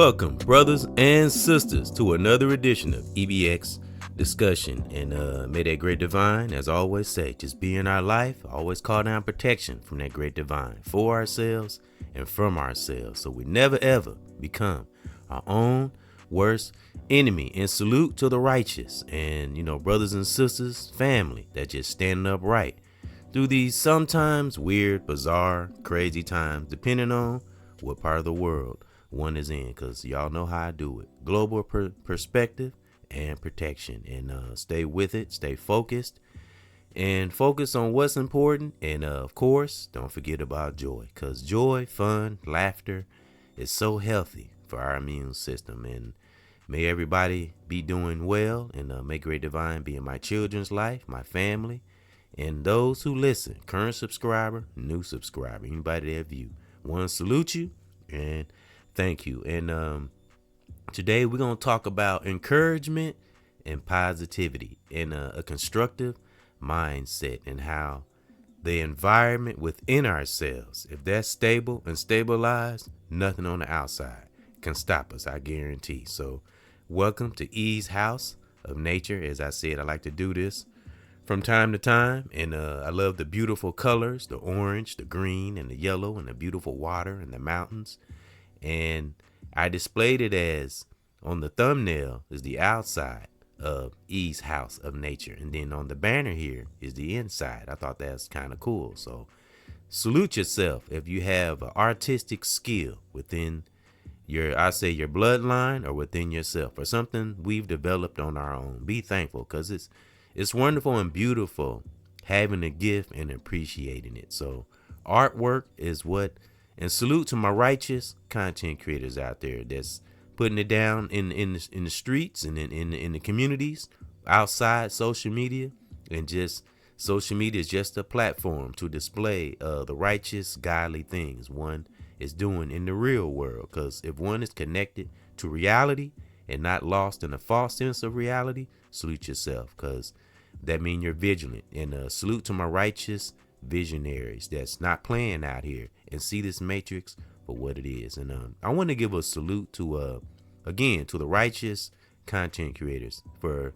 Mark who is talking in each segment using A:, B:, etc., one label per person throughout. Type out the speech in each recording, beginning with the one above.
A: Welcome, brothers and sisters, to another edition of EBX Discussion. And may that great divine, as I always say, just be in our life. Always call down protection from that great divine for ourselves and from ourselves, so we never ever become our own worst enemy. And salute to the righteous and, brothers and sisters, family that just standing upright through these sometimes weird, bizarre, crazy times, depending on what part of the world one is in, because y'all know how I do it. Global perspective and protection, and stay with it, stay focused, and focus on what's important. And of course, don't forget about joy, because joy, fun, laughter is so healthy for our immune system. And may everybody be doing well, and may great divine be in my children's life, my family, and those who listen, current subscriber, new subscriber, anybody that view. One, salute you and thank you. And today we're going to talk about encouragement and positivity and a constructive mindset, and how the environment within ourselves, if that's stable and stabilized, nothing on the outside can stop us, I guarantee. So welcome to E's House of Nature. As I said, I like to do this from time to time, and I love the beautiful colors, the orange, the green, and the yellow, and the beautiful water and the mountains. And I displayed it as, on the thumbnail is the outside of E's House of Nature, and then on the banner here is the inside. I thought that's kind of cool. So salute yourself if you have an artistic skill within your bloodline, or within yourself, or something we've developed on our own. Be thankful, because it's wonderful and beautiful having a gift and appreciating it. So artwork is what, and salute to my righteous content creators out there that's putting it down in the streets and in the communities, outside social media. And just social media is just a platform to display the righteous, godly things one is doing in the real world. Because if one is connected to reality and not lost in a false sense of reality, salute yourself, because that means you're vigilant. And salute to my righteous visionaries that's not playing out here and see this matrix for what it is. And I want to give a salute to again to the righteous content creators for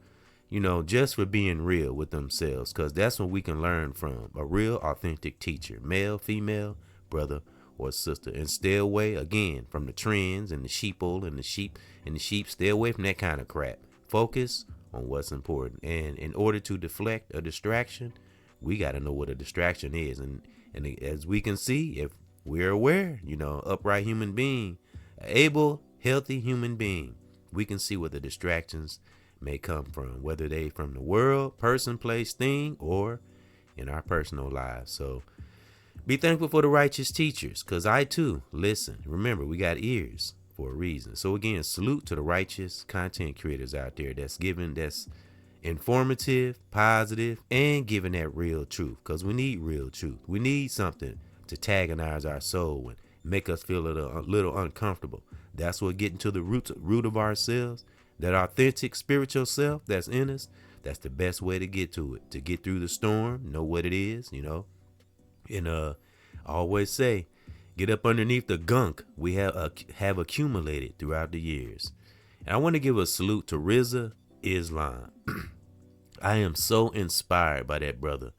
A: just for being real with themselves, because that's what we can learn from a real authentic teacher, male, female, brother or sister. And stay away again from the trends and the sheeple and the sheep. Stay away from that kind of crap. Focus on what's important. And in order to deflect a distraction, we got to know what a distraction is. And as we can see, if we're aware, upright human being, able, healthy human being, we can see where the distractions may come from, whether they from the world, person, place, thing, or in our personal lives. So be thankful for the righteous teachers, because I too listen. Remember, we got ears for a reason. So again, salute to the righteous content creators out there that's informative, positive, and giving that real truth, because we need real truth. We need something to antagonize our soul and make us feel a little uncomfortable. That's what getting to the root of ourselves, that authentic spiritual self that's in us. That's the best way to get to it, to get through the storm, know what it is, And I always say, get up underneath the gunk we have accumulated throughout the years. And I want to give a salute to Rizza Islam. I am so inspired by that brother,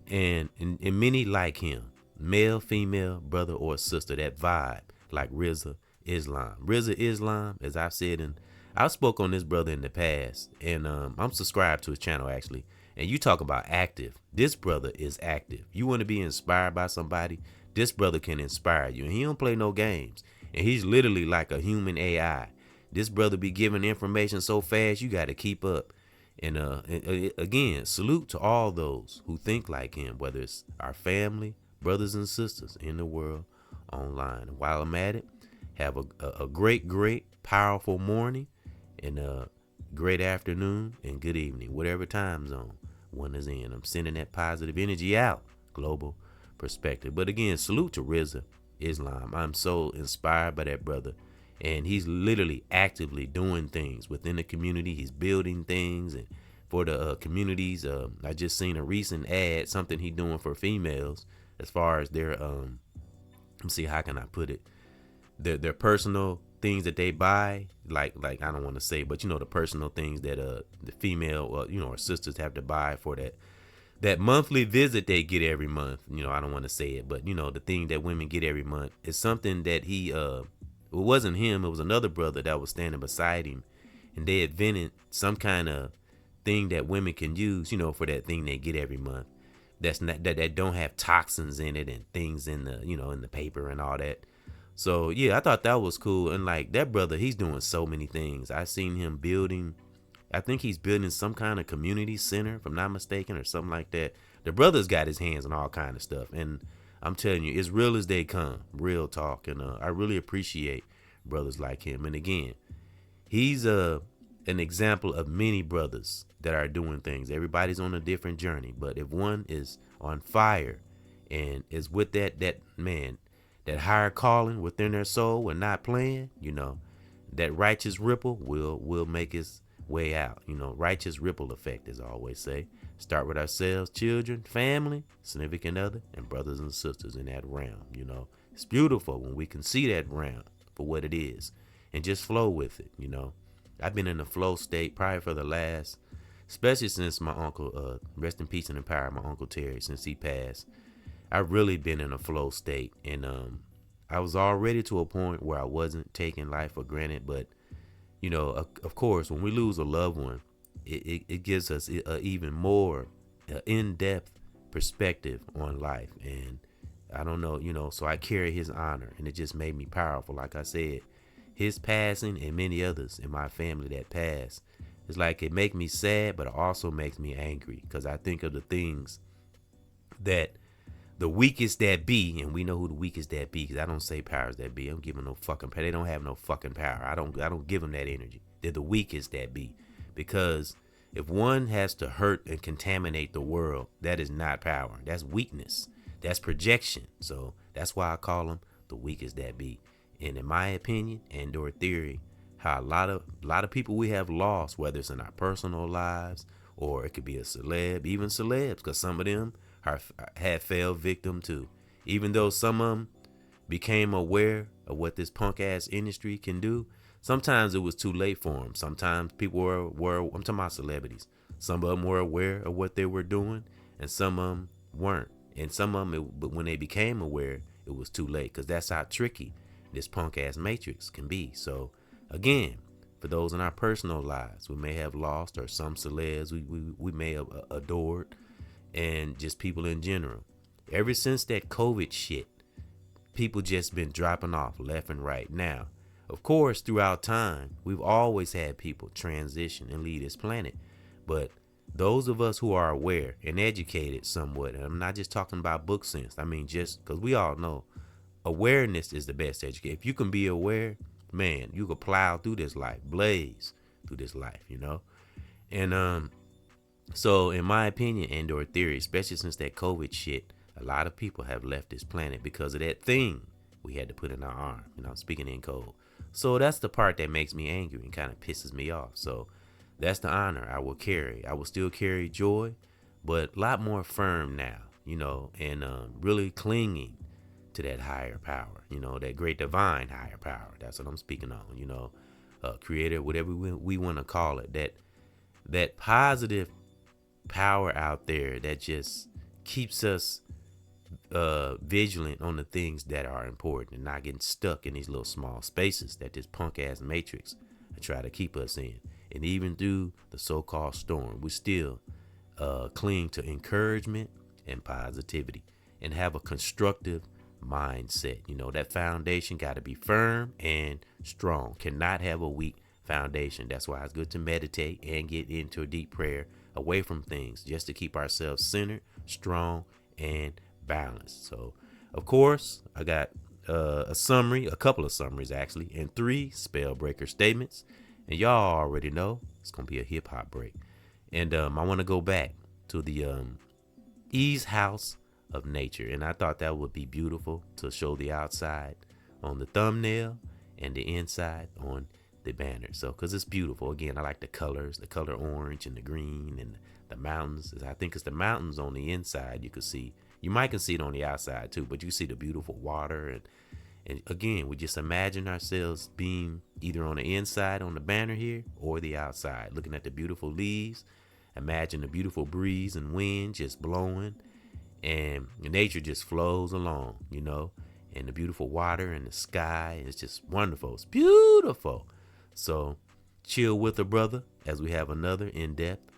A: and many like him, male, female, brother or sister, that vibe like Rizza Islam. Rizza Islam, as I've said, and I've spoke on this brother in the past, and I'm subscribed to his channel actually. And you talk about active. This brother is active. You want to be inspired by somebody, this brother can inspire you. And he don't play no games. And he's literally like a human AI. This brother be giving information so fast, you got to keep up. And again, salute to all those who think like him, whether it's our family, brothers and sisters in the world, online. And while I'm at it, have a great, powerful morning, and a great afternoon, and good evening, whatever time zone one is in. I'm sending that positive energy out, global perspective. But again, salute to Rizza Islam. I'm so inspired by that brother, and he's literally actively doing things within the community. He's building things and for the communities. I just seen a recent ad, something he doing for females as far as their let's see, how can I put it, their personal things that they buy, like I don't want to say, but the personal things that the female, or sisters have to buy for that monthly visit they get every month. I don't want to say it, but the thing that women get every month is something that it wasn't him, it was another brother that was standing beside him, and they invented some kind of thing that women can use, for that thing they get every month. That's not that don't have toxins in it and things in the in the paper and all that. So yeah, I thought that was cool. And like that brother, he's doing so many things. I seen him building. I think he's building some kind of community center, if I'm not mistaken, or something like that. The brother's got his hands on all kind of stuff, and I'm telling you, it's real as they come, real talk. And I really appreciate brothers like him. And again, he's an example of many brothers that are doing things. Everybody's on a different journey, but if one is on fire and is with that man, that higher calling within their soul and not playing, that righteous ripple will make its way out. Righteous ripple effect, as I always say. Start with ourselves, children, family, significant other, and brothers and sisters in that realm. It's beautiful when we can see that realm for what it is and just flow with it. I've been in a flow state probably for the last, especially since my uncle, rest in peace and in power, my Uncle Terry, since he passed. I've really been in a flow state, and I was already to a point where I wasn't taking life for granted. But of course, when we lose a loved one, it gives us a even more in-depth perspective on life. And I don't know, so I carry his honor, and it just made me powerful. Like I said, his passing and many others in my family that passed, it's like it make me sad, but it also makes me angry, because I think of the things that the weakest that be, and we know who the weakest that be, because I don't say powers that be. I don't give them no fucking power. They don't have no fucking power. I don't give them that energy. They're the weakest that be, because if one has to hurt and contaminate the world, that is not power. That's weakness. That's projection. So that's why I call them the weakest that be. And in my opinion and or theory, how a lot of people we have lost, whether it's in our personal lives or it could be a celeb, even celebs, because some of them had fell victim to. Even though some of them became aware of what this punk ass industry can do, sometimes it was too late for them. Sometimes people were I'm talking about celebrities. Some of them were aware of what they were doing, and some of them weren't. And some of them, but when they became aware, it was too late, because that's how tricky this punk ass matrix can be. So again, for those in our personal lives we may have lost, or some celebs we may have adored, and just people in general, ever since that COVID shit, people just been dropping off left and right. Now, of course, throughout time, we've always had people transition and leave this planet. But those of us who are aware and educated somewhat, and I'm not just talking about book sense, I mean, just because we all know awareness is the best education. If you can be aware, man, you can plow through this life, blaze through this life, And so in my opinion and or theory, especially since that COVID shit, a lot of people have left this planet because of that thing we had to put in our arm. Speaking in code. So that's the part that makes me angry and kind of pisses me off. So that's the honor I will carry. I will still carry joy, but a lot more firm now, and really clinging to that higher power, that great divine higher power. That's what I'm speaking on, creator, whatever we want to call it, that positive power out there that just keeps us vigilant on the things that are important and not getting stuck in these little small spaces that this punk ass matrix try to keep us in. And even through the so-called storm, we still cling to encouragement and positivity and have a constructive mindset. That foundation got to be firm and strong. Cannot have a weak foundation. That's why it's good to meditate and get into a deep prayer away from things, just to keep ourselves centered, strong, and balanced. So, of course, I got a couple of summaries actually, and 3 spell breaker statements. And y'all already know it's gonna be a hip hop break. And I want to go back to the Ease House of Nature, and I thought that would be beautiful to show the outside on the thumbnail and the inside on the banner. So, because it's beautiful. Again, I like the colors, the color orange and the green, and the mountains. I think it's the mountains on the inside. You might can see it on the outside too, but you see the beautiful water And again, we just imagine ourselves being either on the inside on the banner here or the outside, looking at the beautiful leaves. Imagine the beautiful breeze and wind just blowing, and nature just flows along, and the beautiful water and the sky. It's just wonderful. It's beautiful. So chill with a brother as we have another in-depth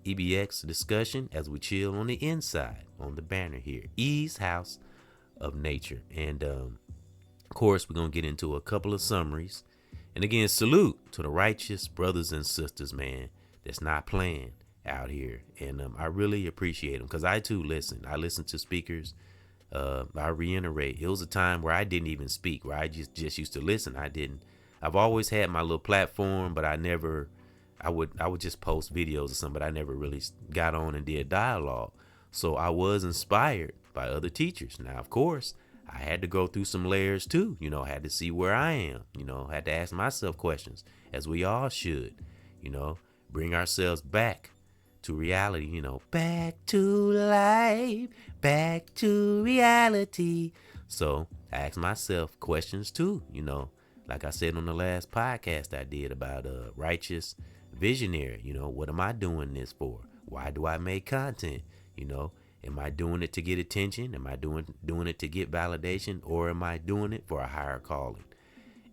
A: EBX discussion as we chill on the inside on the banner here, E's House of Nature. And of course, we're going to get into a couple of summaries. And again, salute to the righteous brothers and sisters, man, that's not playing out here. And I really appreciate them, because I too listen. I listen to speakers. I reiterate, it was a time where I didn't even speak, where I just used to listen. I've always had my little platform, but I would just post videos or something, but I never really got on and did dialogue. So I was inspired by other teachers. Now, of course, I had to go through some layers too, had to see where I am, had to ask myself questions, as we all should, bring ourselves back to reality, back to life, back to reality. So I asked myself questions too, like I said on the last podcast I did about righteous visionary, what am I doing this for? Why do I make content? Am I doing it to get attention? Am I doing it to get validation? Or am I doing it for a higher calling?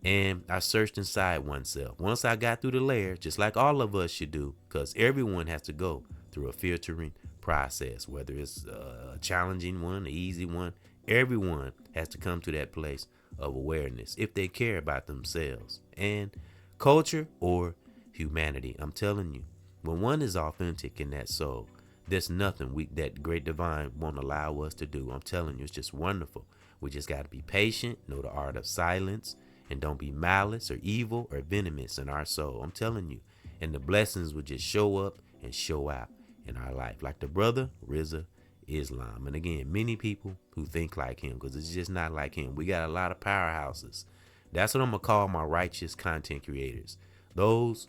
A: And I searched inside oneself. Once I got through the layers, just like all of us should do, because everyone has to go through a filtering process, whether it's a challenging one, an easy one. Everyone has to come to that place of awareness if they care about themselves and culture or humanity. I'm telling you, when one is authentic in that soul, there's nothing that great divine won't allow us to do. I'm telling you, it's just wonderful. We just got to be patient, know the art of silence, and don't be malice or evil or venomous in our soul. I'm telling you. And the blessings will just show up and show out in our life. Like the brother, Rizza Islam. And again, many people who think like him, because it's just not like him. We got a lot of powerhouses. That's what I'm going to call my righteous content creators. Those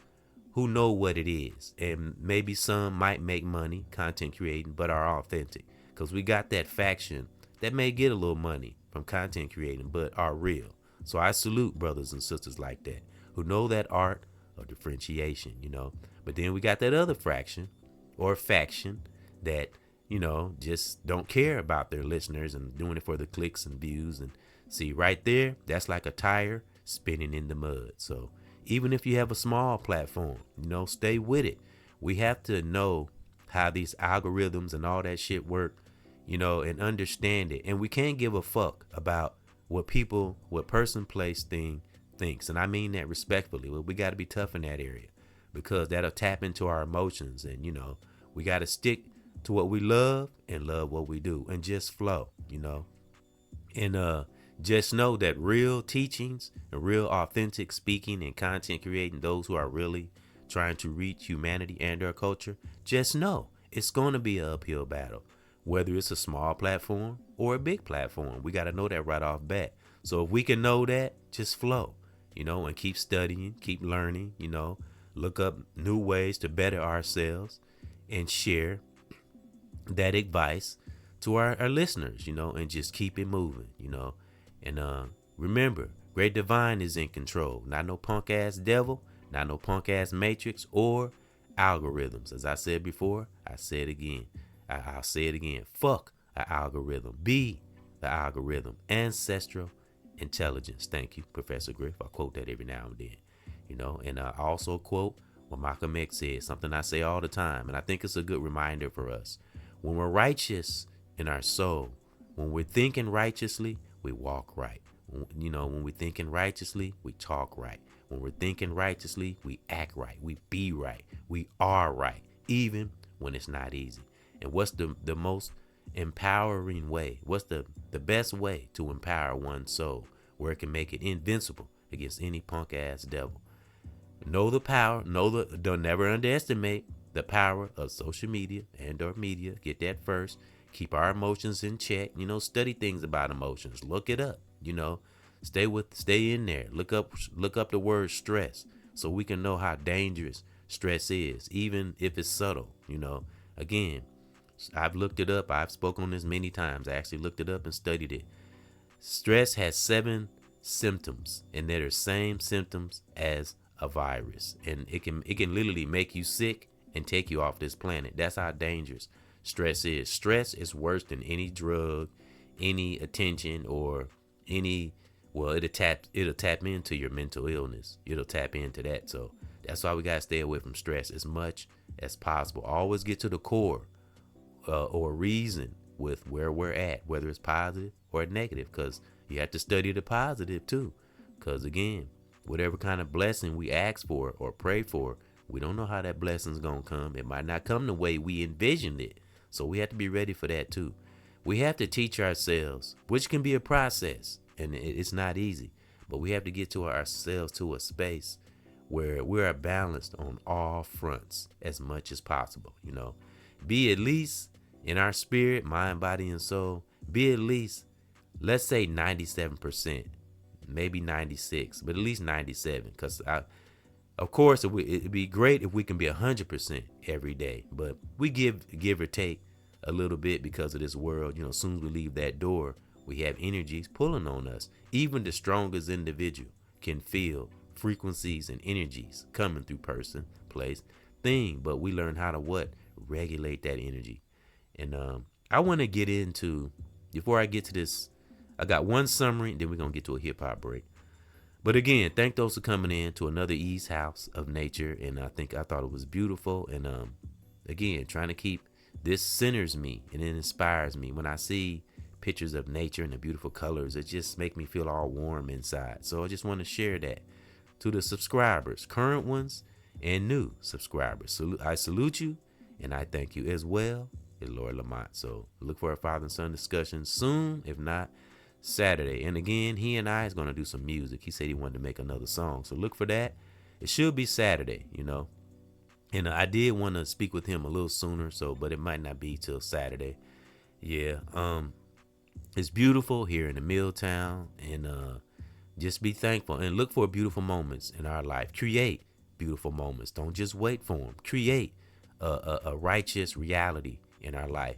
A: who know what it is. And maybe some might make money content creating, but are authentic. Because we got that faction that may get a little money from content creating, but are real. So I salute brothers and sisters like that, who know that art of differentiation, But then we got that other fraction or faction that, just don't care about their listeners and doing it for the clicks and views. And see, right there, that's like a tire spinning in the mud. So even if you have a small platform, stay with it. We have to know how these algorithms and all that shit work, and understand it. And we can't give a fuck about what person, place, thing thinks. And I mean that respectfully. We got to be tough in that area, because that'll tap into our emotions. And, we got to stick to what we love and love what we do and just flow, and just know that real teachings and real authentic speaking and content creating, those who are really trying to reach humanity and our culture, just know it's going to be an uphill battle, whether it's a small platform or a big platform. We got to know that right off bat. So if we can know that, just flow, and keep studying, keep learning, look up new ways to better ourselves and share that advice to our listeners, and just keep it moving, And remember, Great Divine is in control. Not no punk ass devil, not no punk ass matrix or algorithms. As I said before, I say it again. I'll say it again. Fuck an algorithm. Be the algorithm. Ancestral intelligence. Thank you, Professor Griff. I quote that every now and then. And I also quote what Malcolm X said, something I say all the time. And I think it's a good reminder for us. When we're righteous in our soul, when we're thinking righteously, we walk right. When we're thinking righteously, we talk right. When we're thinking righteously, we act right. We be right. We are right, even when it's not easy. And what's the most empowering way? What's the best way to empower one's soul where it can make it invincible against any punk ass devil? Know the power. Don't never underestimate the power of social media and or media. Get that first. Keep our emotions in check. Study things about emotions. Look it up. Stay in there. Look up the word stress so we can know how dangerous stress is, even if it's subtle. Again, I've looked it up. I've spoken on this many times. I actually looked it up and studied it. Stress has 7 symptoms, and they're the same symptoms as a virus, and it can literally make you sick and take you off this planet. That's how dangerous stress is. Stress is worse than any drug, any attention, or any. Well, it'll tap into your mental illness. It'll tap into that. So that's why we gotta stay away from stress as much as possible. Always get to the core or reason with where we're at, whether it's positive or negative, because you have to study the positive too. Because again, whatever kind of blessing we ask for or pray for, we don't know how that blessing's gonna come. It might not come the way we envisioned it. So we have to be ready for that too. We have to teach ourselves, which can be a process, and it's not easy, but we have to get to ourselves to a space where we're balanced on all fronts as much as possible. Be at least in our spirit, mind, body, and soul, be at least, let's say 97%, maybe 96, but at least 97. Because of course, it'd be great if we can be 100% every day, but we give or take a little bit because of this world. As soon as we leave that door, we have energies pulling on us. Even the strongest individual can feel frequencies and energies coming through person, place, thing. But we learn how to regulate that energy. And I want to get into, before I get to this, I got one summary, then we're going to get to a hip hop break. But again, thank those for coming in to another East House of Nature. And I thought it was beautiful. And again, trying to keep this centers me and it inspires me. When I see pictures of nature and the beautiful colors, it just make me feel all warm inside. So I just want to share that to the subscribers, current ones and new subscribers. I salute you and I thank you as well. It's Lord Lamont. So look for a father and son discussion soon, if not Saturday. And again, he and I is going to do some music. He said he wanted to make another song, so look for that. It should be Saturday, And I did want to speak with him a little sooner, but it might not be till Saturday. Yeah. It's beautiful here in the Milltown, and just be thankful and look for beautiful moments in our life. Create beautiful moments. Don't just wait for them. Create a righteous reality in our life.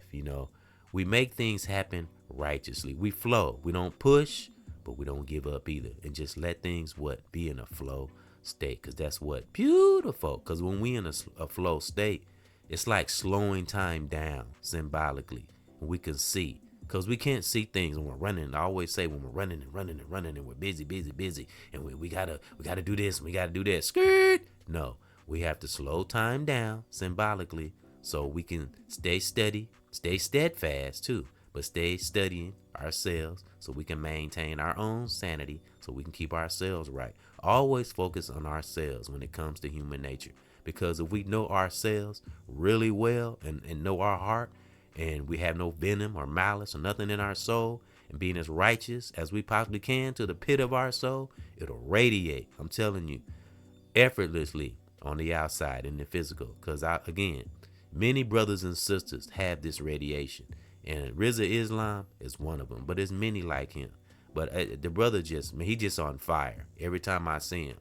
A: We make things happen righteously. We flow. We don't push, but we don't give up either. And just let things be in a flow state, because that's beautiful. Because when we in a flow state, it's like slowing time down symbolically. We can see, because we can't see things when we're running. I always say when we're running and we're busy, and we gotta do this, and we gotta do that. Skirt. No, we have to slow time down symbolically so we can stay steady, stay steadfast too, but stay studying ourselves so we can maintain our own sanity, so we can keep ourselves right. Always focus on ourselves when it comes to human nature, because if we know ourselves really well and know our heart, and we have no venom or malice or nothing in our soul, and being as righteous as we possibly can to the pit of our soul, it'll radiate, I'm telling you, effortlessly on the outside in the physical. Because again, many brothers and sisters have this radiation, and Rizza Islam is one of them, but there's many like him. But the brother he just on fire every time I see him.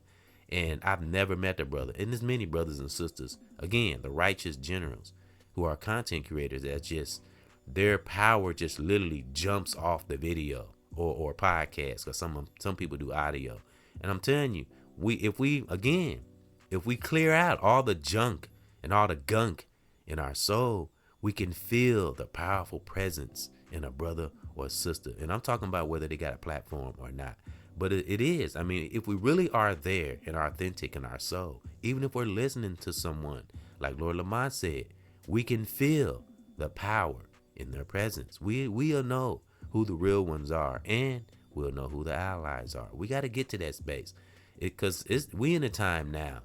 A: And I've never met the brother. And there's many brothers and sisters, again, the righteous generals who are content creators, that just their power just literally jumps off the video or podcast, because some people do audio. And I'm telling you, if we clear out all the junk and all the gunk in our soul, we can feel the powerful presence in a brother or a sister. And I'm talking about whether they got a platform or not. But it is. I mean, if we really are there and authentic in our soul, even if we're listening to someone, like Lord Lamont said, we can feel the power in their presence. We'll know who the real ones are, and we'll know who the allies are. We got to get to that space, because we in a time now.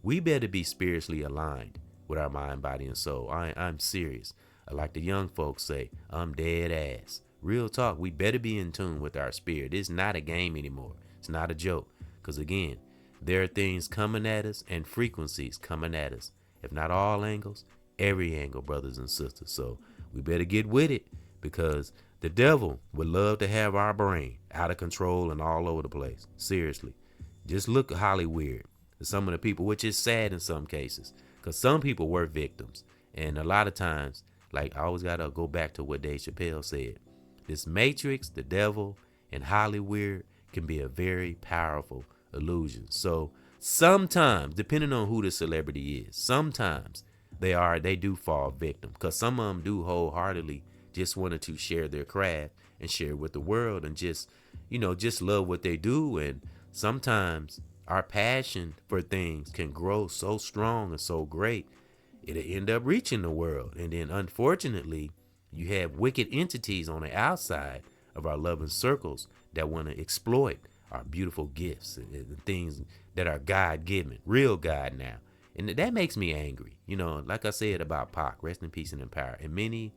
A: We better be spiritually aligned with our mind, body, and soul. I'm serious. Like the young folks say, I'm dead ass. Real talk. We better be in tune with our spirit. It's not a game anymore. It's not a joke. Because again, there are things coming at us and frequencies coming at us. If not all angles, every angle, brothers and sisters. So we better get with it, because the devil would love to have our brain out of control and all over the place. Seriously. Just look at Hollywood. Some of the people, which is sad in some cases, because some people were victims. And a lot of times, like, I always got to go back to what Dave Chappelle said. This matrix, the devil, and Hollywood can be a very powerful illusion. So sometimes, depending on who the celebrity is, sometimes they do fall victim, because some of them do wholeheartedly just wanted to share their craft and share with the world, and just just love what they do. And sometimes our passion for things can grow so strong and so great, it'll end up reaching the world. And then unfortunately, you have wicked entities on the outside of our loving circles that want to exploit our beautiful gifts and things that are God-given, real God now. And that makes me angry. Like I said about Pac, rest in peace and in power. And many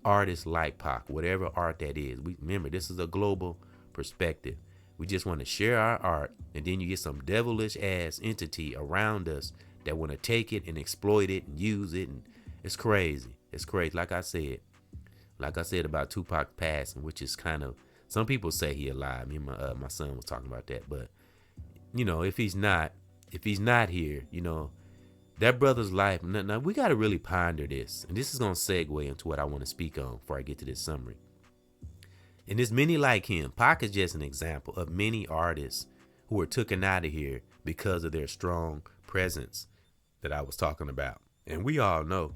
A: artists like Pac, whatever art that is. Remember, this is a global perspective. We just want to share our art, and then you get some devilish ass entity around us that want to take it and exploit it and use it, and it's crazy. It's crazy. Like I said about Tupac passing, which is kind of, some people say he alive. Me and my son was talking about that, but if he's not here, that brother's life. Now we got to really ponder this, and this is gonna segue into what I want to speak on before I get to this summary. And there's many like him. Pac is just an example of many artists who were taken out of here because of their strong presence that I was talking about. And we all know.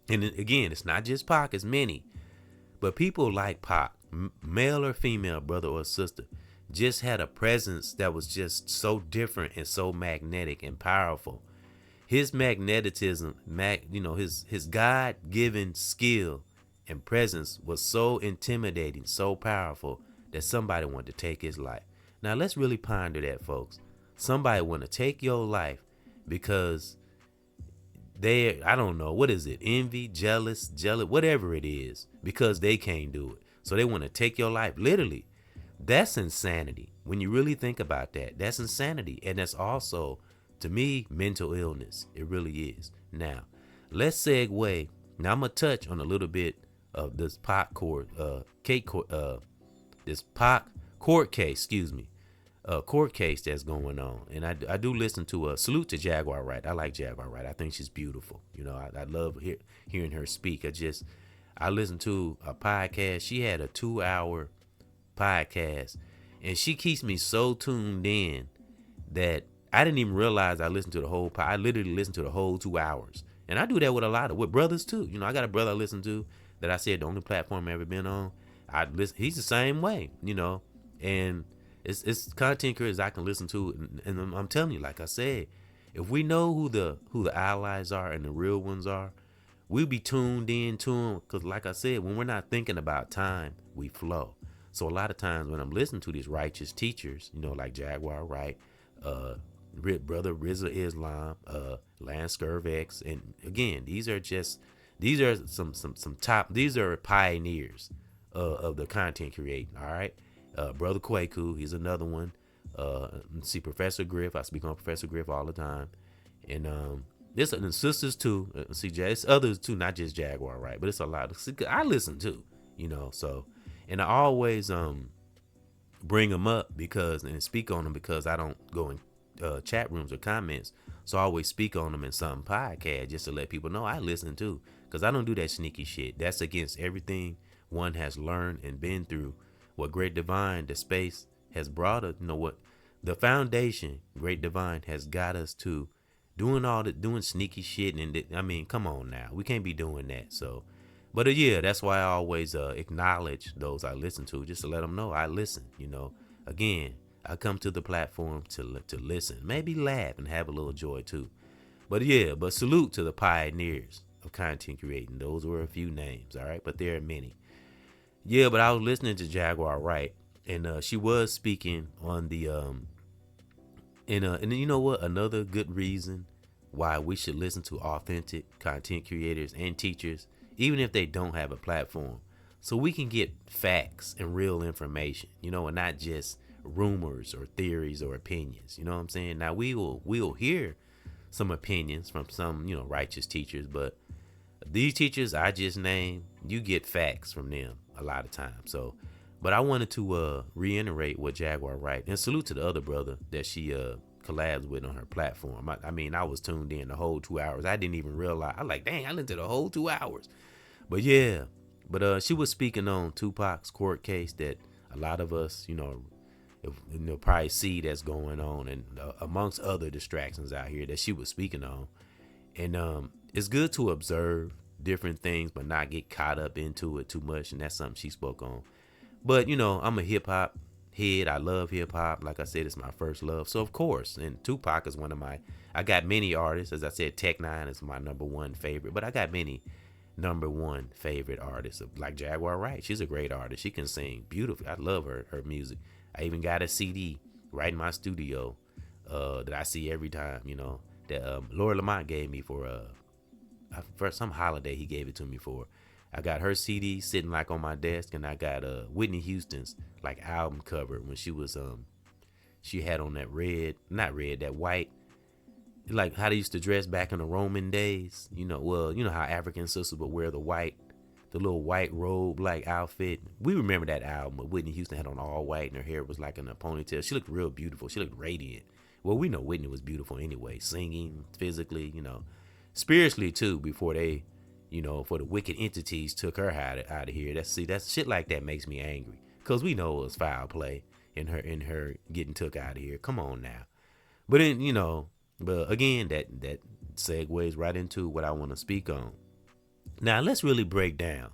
A: And again, it's not just Pac, it's many. But people like Pac, male or female, brother or sister, just had a presence that was just so different and so magnetic and powerful. His magnetism, his God-given skill and presence was so intimidating, so powerful, that somebody wanted to take his life. Now let's really ponder that, folks. Somebody want to take your life because I don't know, what is it? Envy, jealous, whatever it is, because they can't do it. So they want to take your life, literally. That's insanity. When you really think about that, that's insanity. And that's also, to me, mental illness. It really is. Now, let's segue. Now I'm going to touch on a little bit of this Pac court case, court case that's going on. And I do listen to salute to Jaguar Wright. I like Jaguar Wright. I think she's beautiful. I love hearing her speak. I listened to a podcast. She had a 2-hour podcast, and she keeps me so tuned in that I didn't even realize I listened to the whole I literally listened to the whole 2 hours. And I do that with brothers too. I got a brother I listen to that I said the only platform I've ever been on. He's the same way, and it's content creators I can listen to. And I'm telling you, like I said, if we know who the allies are and the real ones are, we'll be tuned in to them. Because like I said, when we're not thinking about time, we flow. So a lot of times when I'm listening to these righteous teachers, like Jaguar Wright, brother Rizza Islam, Lance Skirvex, and again, these are some top. These are pioneers of the content creating. All right, brother Kwaku, he's another one. See Professor Griff. I speak on Professor Griff all the time, and there's and sisters too. It's others too, not just Jaguar, right? But it's a lot. I listen too, So, and I always bring them up and speak on them because I don't go in chat rooms or comments. So I always speak on them in some podcast just to let people know I listen too, because I don't do that sneaky shit. That's against everything one has learned and been through. What Great Divine, the space, has brought us. What the foundation, Great Divine, has got us to doing sneaky shit. And I mean, come on now, we can't be doing that. So, but yeah, that's why I always acknowledge those I listen to, just to let them know I listen. Again, I come to the platform to listen, maybe laugh and have a little joy too. But salute to the pioneers of content creating. Those were a few names, all right, but there are many. Yeah, but I was listening to Jaguar Wright, and she was speaking on the and you know what? Another good reason why we should listen to authentic content creators and teachers, even if they don't have a platform, so we can get facts and real information, and not just rumors or theories or opinions. You know what I'm saying? Now we'll hear some opinions from some, righteous teachers, but these teachers I just named, you get facts from them a lot of times. So, but I wanted to reiterate what Jaguar Wright, and salute to the other brother that she collabs with on her platform. I was tuned in the whole 2 hours. I didn't even realize. I like, dang, I listened to the whole 2 hours. But yeah, she was speaking on Tupac's court case that a lot of us, probably see that's going on, and amongst other distractions out here that she was speaking on. And it's good to observe different things, but not get caught up into it too much. And that's something she spoke on. But, I'm a hip hop head. I love hip hop. Like I said, it's my first love. So, of course, and Tupac is I got many artists. As I said, Tech Nine is my number one favorite. But I got many number one favorite artists, like Jaguar Wright. She's a great artist. She can sing beautifully. I love her music. I even got a CD right in my studio that I see every time, that Lord Lamont gave me for some holiday. He gave it to me for. I got her CD sitting like on my desk, and I got Whitney Houston's like album cover when she was she had on that that white, like how they used to dress back in the Roman days. You know how African sisters would wear the little white robe like outfit. We remember that album, but Whitney Houston had on all white and her hair was like in a ponytail. She looked real beautiful. She looked radiant. Well, we know Whitney was beautiful anyway, singing, physically, spiritually too, before they, for the wicked entities took her out of here. That's shit like that makes me angry, because we know it was foul play in her getting took out of here. Come on now. But then, but again, that segues right into what I want to speak on. Now, let's really break down.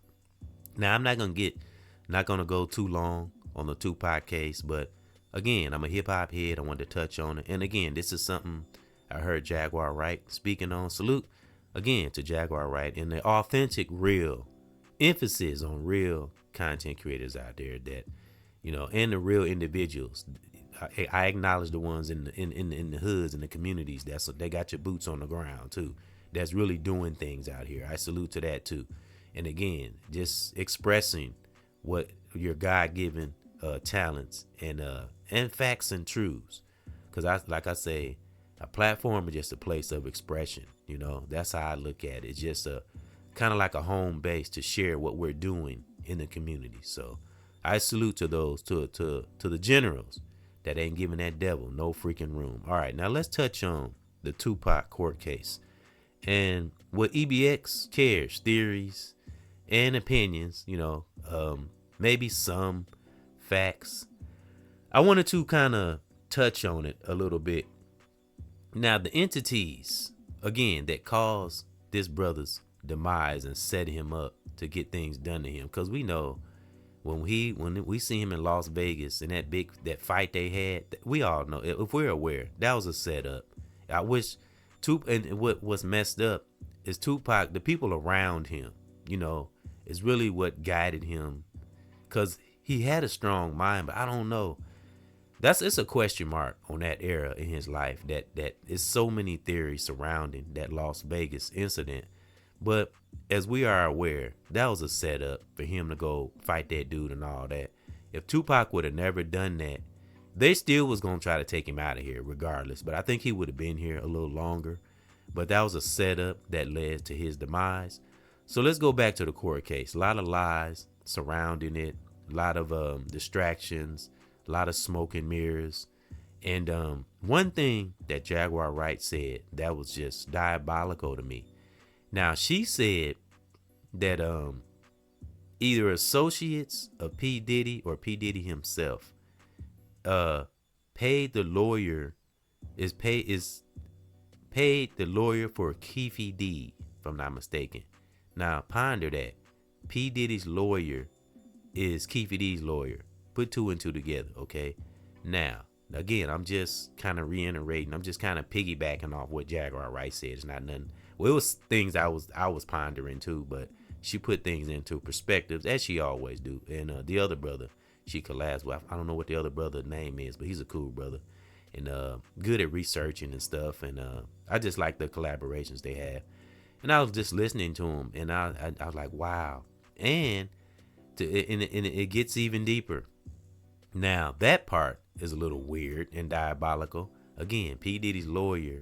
A: Now, I'm not going to go too long on the Tupac case, but again, I'm a hip hop head. I wanted to touch on it. And again, this is something I heard Jaguar Wright speaking on. Salute again to Jaguar Wright and the authentic, real emphasis on real content creators out there that, and the real individuals. I acknowledge the ones in the hoods and the communities they got your boots on the ground too. That's really doing things out here. I salute to that too. And again, just expressing what your God-given talents and facts and truths. Because like I say, a platform is just a place of expression. That's how I look at it. It's just a kind of like a home base to share what we're doing in the community. So I salute to those, to the generals that ain't giving that devil no freaking room. All right, now let's touch on the Tupac court case. And what EBXCARES theories and opinions, maybe some facts. I wanted to kind of touch on it a little bit. Now, the entities, again, that caused this brother's demise and set him up to get things done to him. Because we know when we see him in Las Vegas and that fight they had, we all know, if we're aware, that was a setup. I wish and what's messed up is Tupac, the people around him, is really what guided him, because he had a strong mind, but I don't know. It's a question mark on that era in his life that is so many theories surrounding that Las Vegas incident. But as we are aware, that was a setup for him to go fight that dude and all that. If Tupac would have never done that, they still was going to try to take him out of here regardless. But I think he would have been here a little longer. But that was a setup that led to his demise. So let's go back to the court case. A lot of lies surrounding it. A lot of distractions. A lot of smoke and mirrors. And one thing that Jaguar Wright said that was just diabolical to me. Now, she said that either associates of P. Diddy or P. Diddy himself paid the lawyer for Keefe D, if I'm not mistaken. Now, ponder that. P. Diddy's lawyer is Keefe D's lawyer. Put two and two together, okay? Now, again, I'm just kind of reiterating. I'm just kind of piggybacking off what Jaguar Wright said. It's not nothing. Well, it was things I was pondering too, but she put things into perspectives, as she always do. And the other brother she collabs with, I don't know what the other brother's name is, but he's a cool brother and good at researching and stuff. And I just like the collaborations they have. And I was just listening to him, and I was like, wow. And it gets even deeper. Now, that part is a little weird and diabolical. Again, P. Diddy's lawyer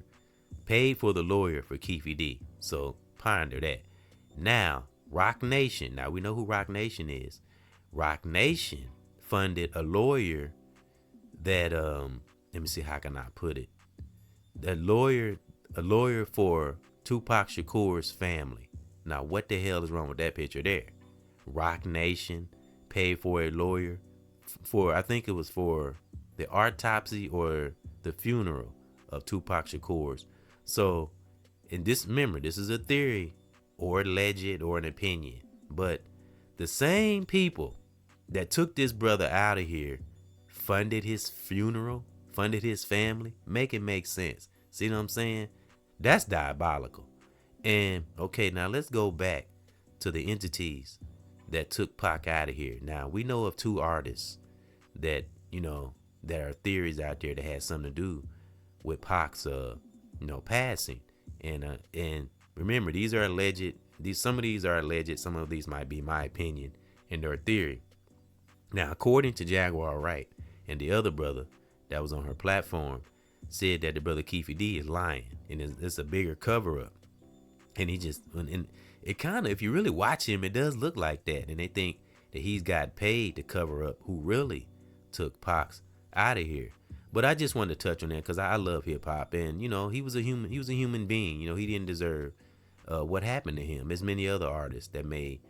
A: paid for the lawyer for Keefe D. So ponder that. Now, Rock Nation. Now, we know who Rock Nation is. Rock Nation funded a lawyer that, let me see, how can I put it? A lawyer for Tupac Shakur's family. Now, what the hell is wrong with that picture there? Rock Nation paid for a lawyer for, I think it was for the autopsy or the funeral of Tupac Shakur's. So, and this, remember, this is a theory or alleged or an opinion, but the same people that took this brother out of here funded his funeral, funded his family. Make it make sense. See what I'm saying? That's diabolical. And okay, now let's go back to the entities that took Pac out of here. Now we know of two artists that, you know, there are theories out there that had something to do with Pac's passing. And remember, these are alleged. Some of these are alleged. Some of these might be my opinion and their theory. Now, according to Jaguar Wright and the other brother that was on her platform, said that the brother Keefe D is lying and it's a bigger cover up. And he just, and it kind of, if you really watch him, it does look like that. And they think that he's got paid to cover up who really took Pac out of here. But I just wanted to touch on that because I love hip hop, and you know, he was a human being. You know, he didn't deserve what happened to him. As many other artists that made,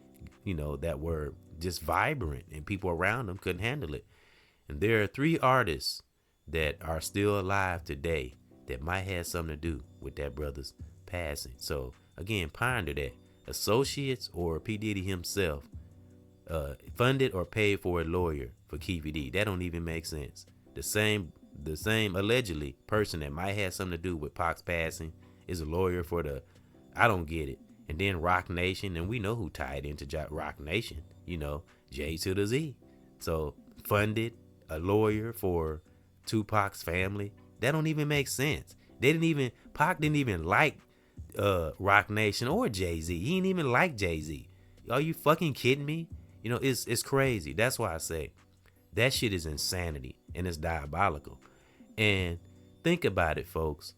A: you know, that were just vibrant and people around them couldn't handle it. And there are 3 artists that are still alive today that might have something to do with that brother's passing. So again, ponder that. Associates or P. Diddy himself funded or paid for a lawyer for Keefe D. That don't even make sense. The same allegedly person that might have something to do with Pac's passing is a lawyer for the, I don't get it. And then Rock Nation, and we know who tied into Rock Nation, you know, J to the Z. So funded a lawyer for Tupac's family. That don't even make sense. Pac didn't even like Rock Nation or Jay-Z. He didn't even like Jay-Z. Are you fucking kidding me? You know, it's crazy. That's why I say that shit is insanity and it's diabolical. And think about it, folks.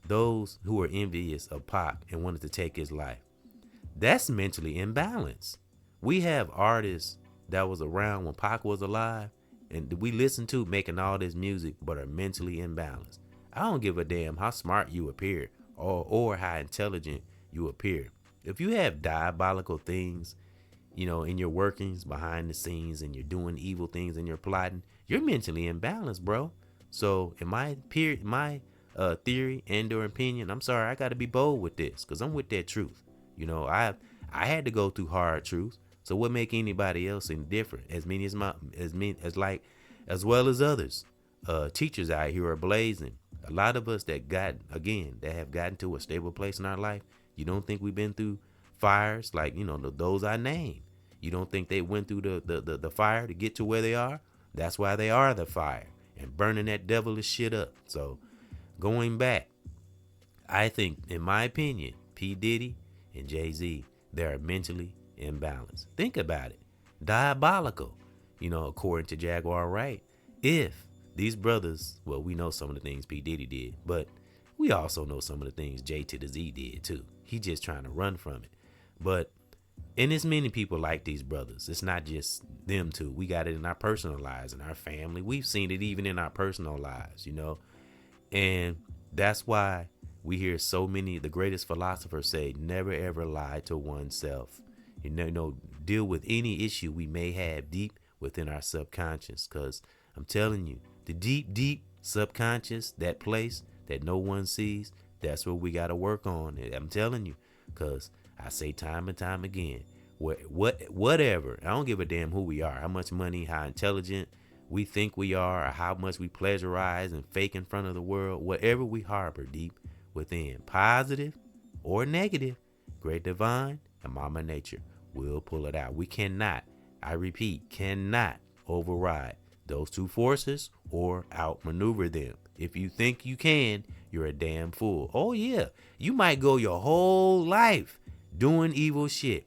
A: Those who are envious of Pac and wanted to take his life, that's mentally imbalanced. We have artists that was around when Pac was alive and we listen to making all this music but are mentally imbalanced. I don't give a damn how smart you appear or how intelligent you appear. If you have diabolical things, you know, in your workings behind the scenes and you're doing evil things and you're plotting, you're mentally imbalanced, bro. So in my theory and or opinion, I'm sorry, I got to be bold with this because I'm with that truth. You know, I had to go through hard truths. So what make anybody else any different? As well as others. Teachers out here are blazing. A lot of us that have gotten to a stable place in our life, you don't think we've been through fires like, you know, those I named. You don't think they went through the fire to get to where they are? That's why they are the fire and burning that devilish shit up. So going back, I think, in my opinion, P. Diddy and Jay-Z, they're mentally imbalanced. Think about it. Diabolical, you know, according to Jaguar Wright. If these brothers, well, we know some of the things P. Diddy did, but we also know some of the things J to the Z did too. He just trying to run from it. But, and there's many people like these brothers. It's not just them two. We got it in our personal lives, in our family. We've seen it even in our personal lives, you know. And that's why we hear so many, the greatest philosophers say, never ever lie to oneself. You know, deal with any issue we may have deep within our subconscious. Because I'm telling you, the deep subconscious, that place that no one sees, that's what we got to work on. I'm telling you, because I say time and time again, whatever, I don't give a damn who we are, how much money, how intelligent we think we are, or how much we pleasurize and fake in front of the world, whatever we harbor deep within, positive or negative, great divine and mama nature will pull it out. We cannot, I repeat, cannot override those two forces or outmaneuver them. If you think you can, you're a damn fool. Oh yeah, you might go your whole life doing evil shit.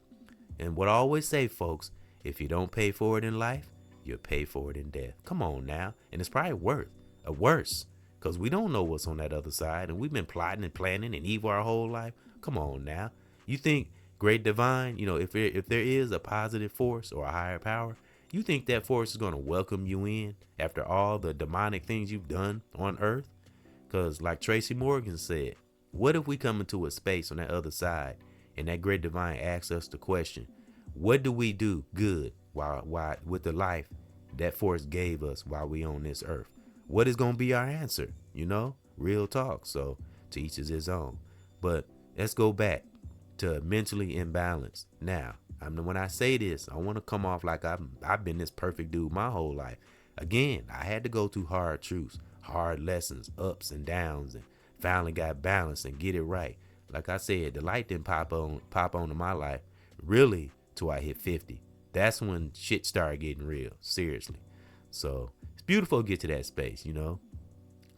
A: And what I always say, folks, if you don't pay for it in life, you'll pay for it in death. Come on now. And it's probably worse, because we don't know what's on that other side, and we've been plotting and planning and evil our whole life. Come on now. You think great divine, you know, if there is a positive force or a higher power, you think that force is going to welcome you in after all the demonic things you've done on earth? Because like Tracy Morgan said, what if we come into a space on that other side and that great divine asks us the question, what do we do good while with the life that force gave us while we on this earth. What is gonna be our answer? Real talk. So to each is his own. But let's go back to mentally imbalanced. Now, when I say this, I want to come off like I've been this perfect dude my whole life. Again, I had to go through hard truths, hard lessons, ups and downs, and finally got balanced and get it right. Like I said, the light didn't pop onto my life really till I hit 50. That's when shit started getting real, seriously. So it's beautiful to get to that space,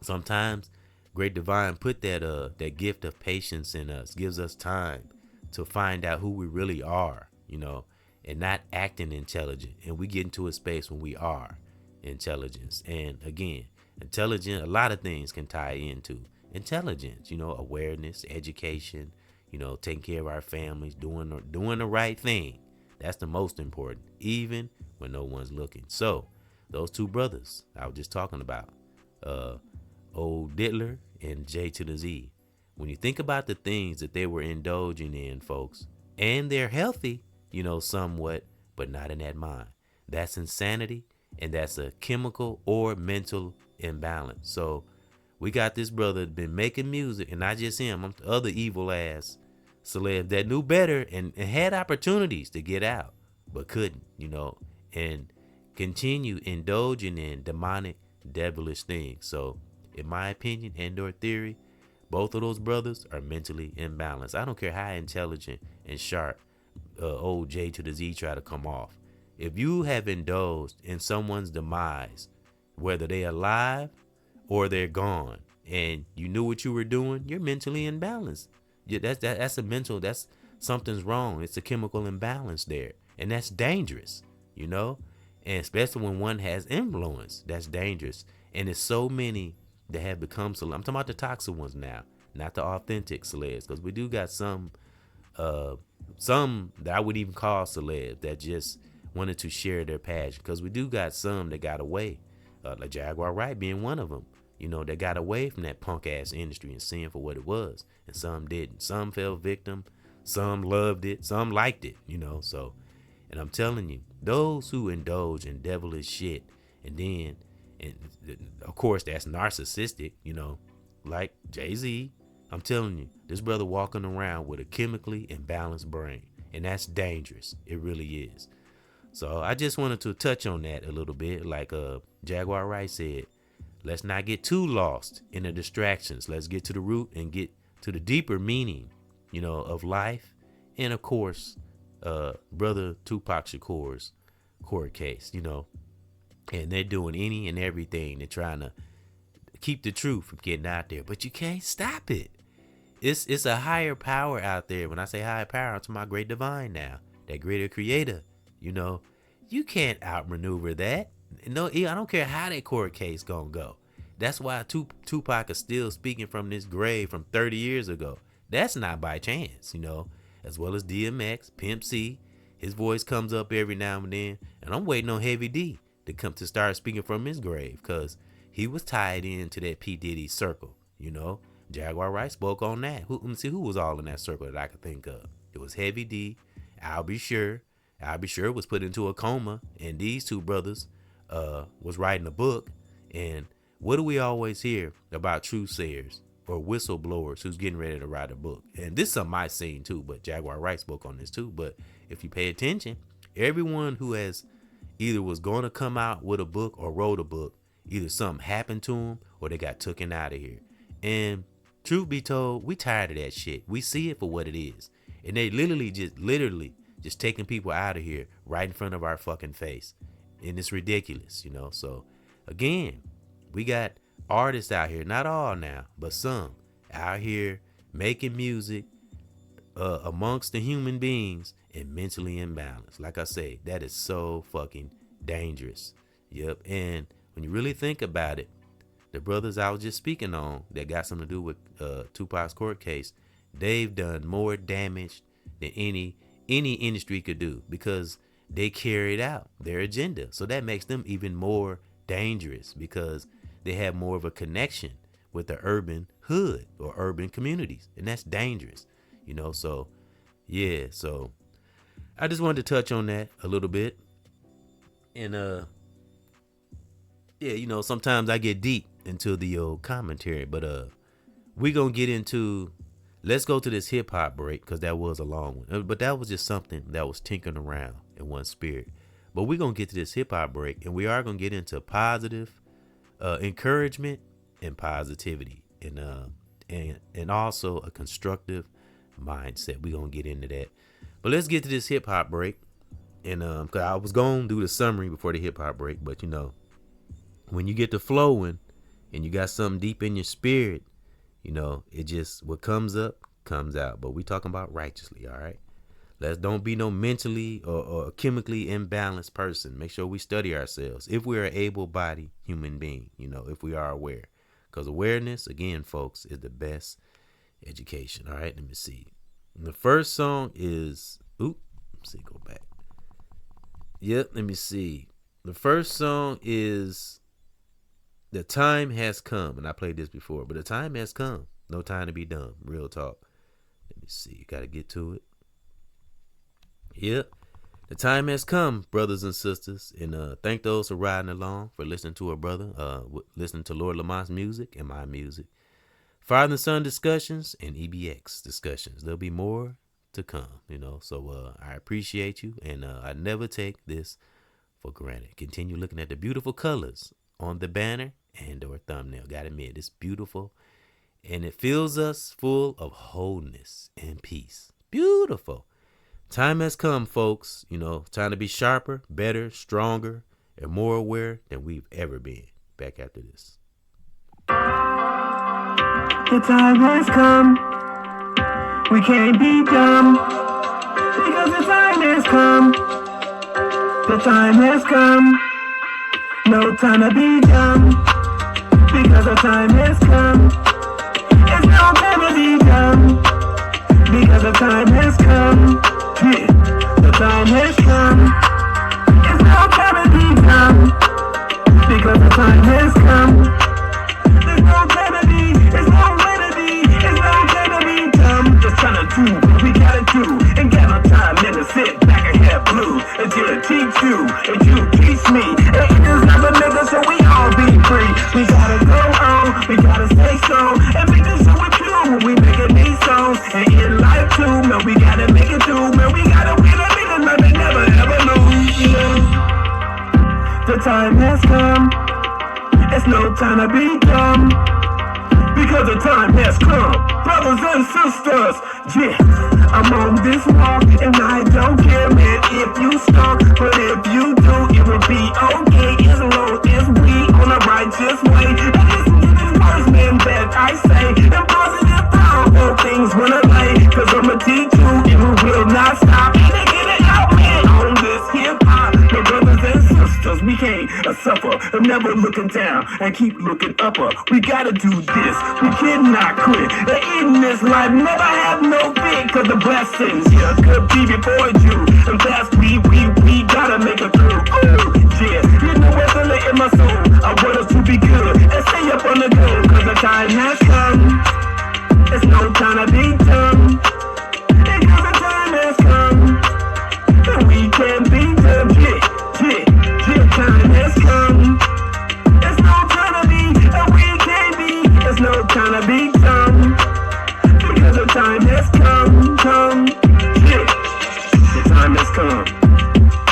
A: Sometimes Great Divine put that gift of patience in us, gives us time to find out who we really are, and not acting intelligent. And we get into a space when we are intelligence. And again, intelligent, a lot of things can tie into intelligence, awareness, education, taking care of our families, doing the right thing. That's the most important, even when no one's looking. So those two brothers I was just talking about, old Diddler and J to the Z, when you think about the things that they were indulging in, folks, and they're healthy, somewhat, but not in that mind. That's insanity, and that's a chemical or mental imbalance. So we got this brother been making music, and not just him, other evil ass celebs that knew better and had opportunities to get out, but couldn't, and continue indulging in demonic, devilish things. So in my opinion and or theory, both of those brothers are mentally imbalanced. I don't care how intelligent and sharp old J to the Z try to come off. If you have indulged in someone's demise, whether they're alive or they're gone, and you knew what you were doing, you're mentally imbalanced. That's something's wrong. It's a chemical imbalance there, and that's dangerous, and especially when one has influence, that's dangerous. And there's so many that have become celebs. I'm talking about the toxic ones now, not the authentic celebs, because we do got some that I would even call celebs that just wanted to share their passion, because we do got some that got away, like Jaguar Wright being one of them, that got away from that punk ass industry and seeing for what it was, and some didn't. Some fell victim, some loved it, some liked it, so. And I'm telling you, those who indulge in devilish shit, and then, and of course that's narcissistic, like Jay-Z. I'm telling you, this brother walking around with a chemically imbalanced brain, and that's dangerous. It really is. So I just wanted to touch on that a little bit. Like Jaguar Wright said, let's not get too lost in the distractions. Let's get to the root and get to the deeper meaning, of life. And of course, brother Tupac Shakur's court case, and they're doing any and everything. They're trying to keep the truth from getting out there, but you can't stop it. It's a higher power out there. When I say higher power, I'm talking about Great Divine now, that greater creator. You can't outmaneuver that. No, I don't care how that court case gonna go. That's why Tupac is still speaking from this grave from 30 years ago. That's not by chance, as well as DMX, Pimp C. His voice comes up every now and then, and I'm waiting on Heavy D to come to start speaking from his grave, because he was tied into that P. Diddy circle, Jaguar Wright spoke on that. Let me see who was all in that circle that I could think of. It was Heavy D, I'll Be Sure. I'll Be Sure was put into a coma, and these two brothers was writing a book. And what do we always hear about truth sayers or whistleblowers who's getting ready to write a book? And this is something I've seen too, but Jaguar Wright spoke on this too. But if you pay attention, everyone who has either was going to come out with a book or wrote a book, either something happened to them or they got taken out of here. And truth be told, we tired of that shit. We see it for what it is. And they literally just taking people out of here right in front of our fucking face. And it's ridiculous, So again, we got artists out here, not all now, but some out here making music amongst the human beings and mentally imbalanced. Like I say, that is so fucking dangerous. Yep. And when you really think about it, the brothers I was just speaking on that got something to do with Tupac's court case, they've done more damage than any industry could do, because they carried out their agenda. So that makes them even more dangerous, because they have more of a connection with the urban hood or urban communities, and that's dangerous, So yeah, so I just wanted to touch on that a little bit. And Yeah, sometimes I get deep into the old commentary, but we gonna get into. Let's go to this hip hop break because that was a long one, but that was just something that was tinkering around in one spirit. But we're gonna get to this hip hop break, and we are gonna get into positive encouragement and positivity, and also a constructive mindset. We're gonna get into that. But let's get to this hip hop break. And cause I was gonna do the summary before the hip hop break, but when you get to flowing and you got something deep in your spirit, it just what comes up comes out. But we talking about righteously, all right? Let's don't be no mentally or chemically imbalanced person. Make sure we study ourselves if we're an able-bodied human being, if we are aware. Because awareness, again, folks, is the best education. All right, let me see. The first song is go back. Yep, let me see. The first song is The Time Has Come. And I played this before, but the time has come. No time to be dumb. Real talk. Let me see. Got to get to it. Yep. The time has come, brothers and sisters. And thank those for riding along, for listening to a brother, listening to Lord Lamont's music and my music. Father and Son discussions and EBX discussions. There'll be more to come, So I appreciate you, and I never take this for granted. Continue looking at the beautiful colors on the banner and or thumbnail. Gotta admit, it's beautiful, and it fills us full of wholeness and peace. Beautiful. Time has come, folks. Time to be sharper, better, stronger, and more aware than we've ever been. Back after this.
B: The time has come. We can't be dumb, because the time has come. The time has come. No time to be dumb, because the time has come. It's no time to be dumb, because the time has come. Yeah, the time has come. It's no time to be dumb, because the time has come. There's no time to be, there's no way to be, there's no time to be dumb. Just trying to do what we gotta do, and got no time then to sit back and have blues until I teach you, and you teach me. And it is never nigga, so we all be free. We gotta go on, we gotta stay strong, and make this what we do when we making these songs. And in life too, man, we gotta make it through, man, we gotta win a nigga, man, they never ever lose. The time has come. It's no time to be dumb, because the time has come. Brothers and sisters, yeah, I'm on this walk, and I don't care, man, if you stop. But if you do, it will be okay, as long as we on the righteous way. And listen to these words, man, that I say, and positive powerful things when I lay, cause I'ma teach you, and we will not stop. And they get it out, man, on this hip-hop. The brothers and sisters, we can't suffer, never looking down and keep looking upper. We gotta do this, we cannot quit. And in this life, never have no fear, cause the blessings, yeah, could be before you. And that's we gotta make it through. Ooh, yeah, you know what's in my soul. I want us to be good and stay up on the go, cause the time has come. It's no time to be dumb, because the time has come. And we can be dumb, yeah. Time has come. It's no time to be, and we can't be. It's no time to be dumb, because the time has come. Yeah, the time has come.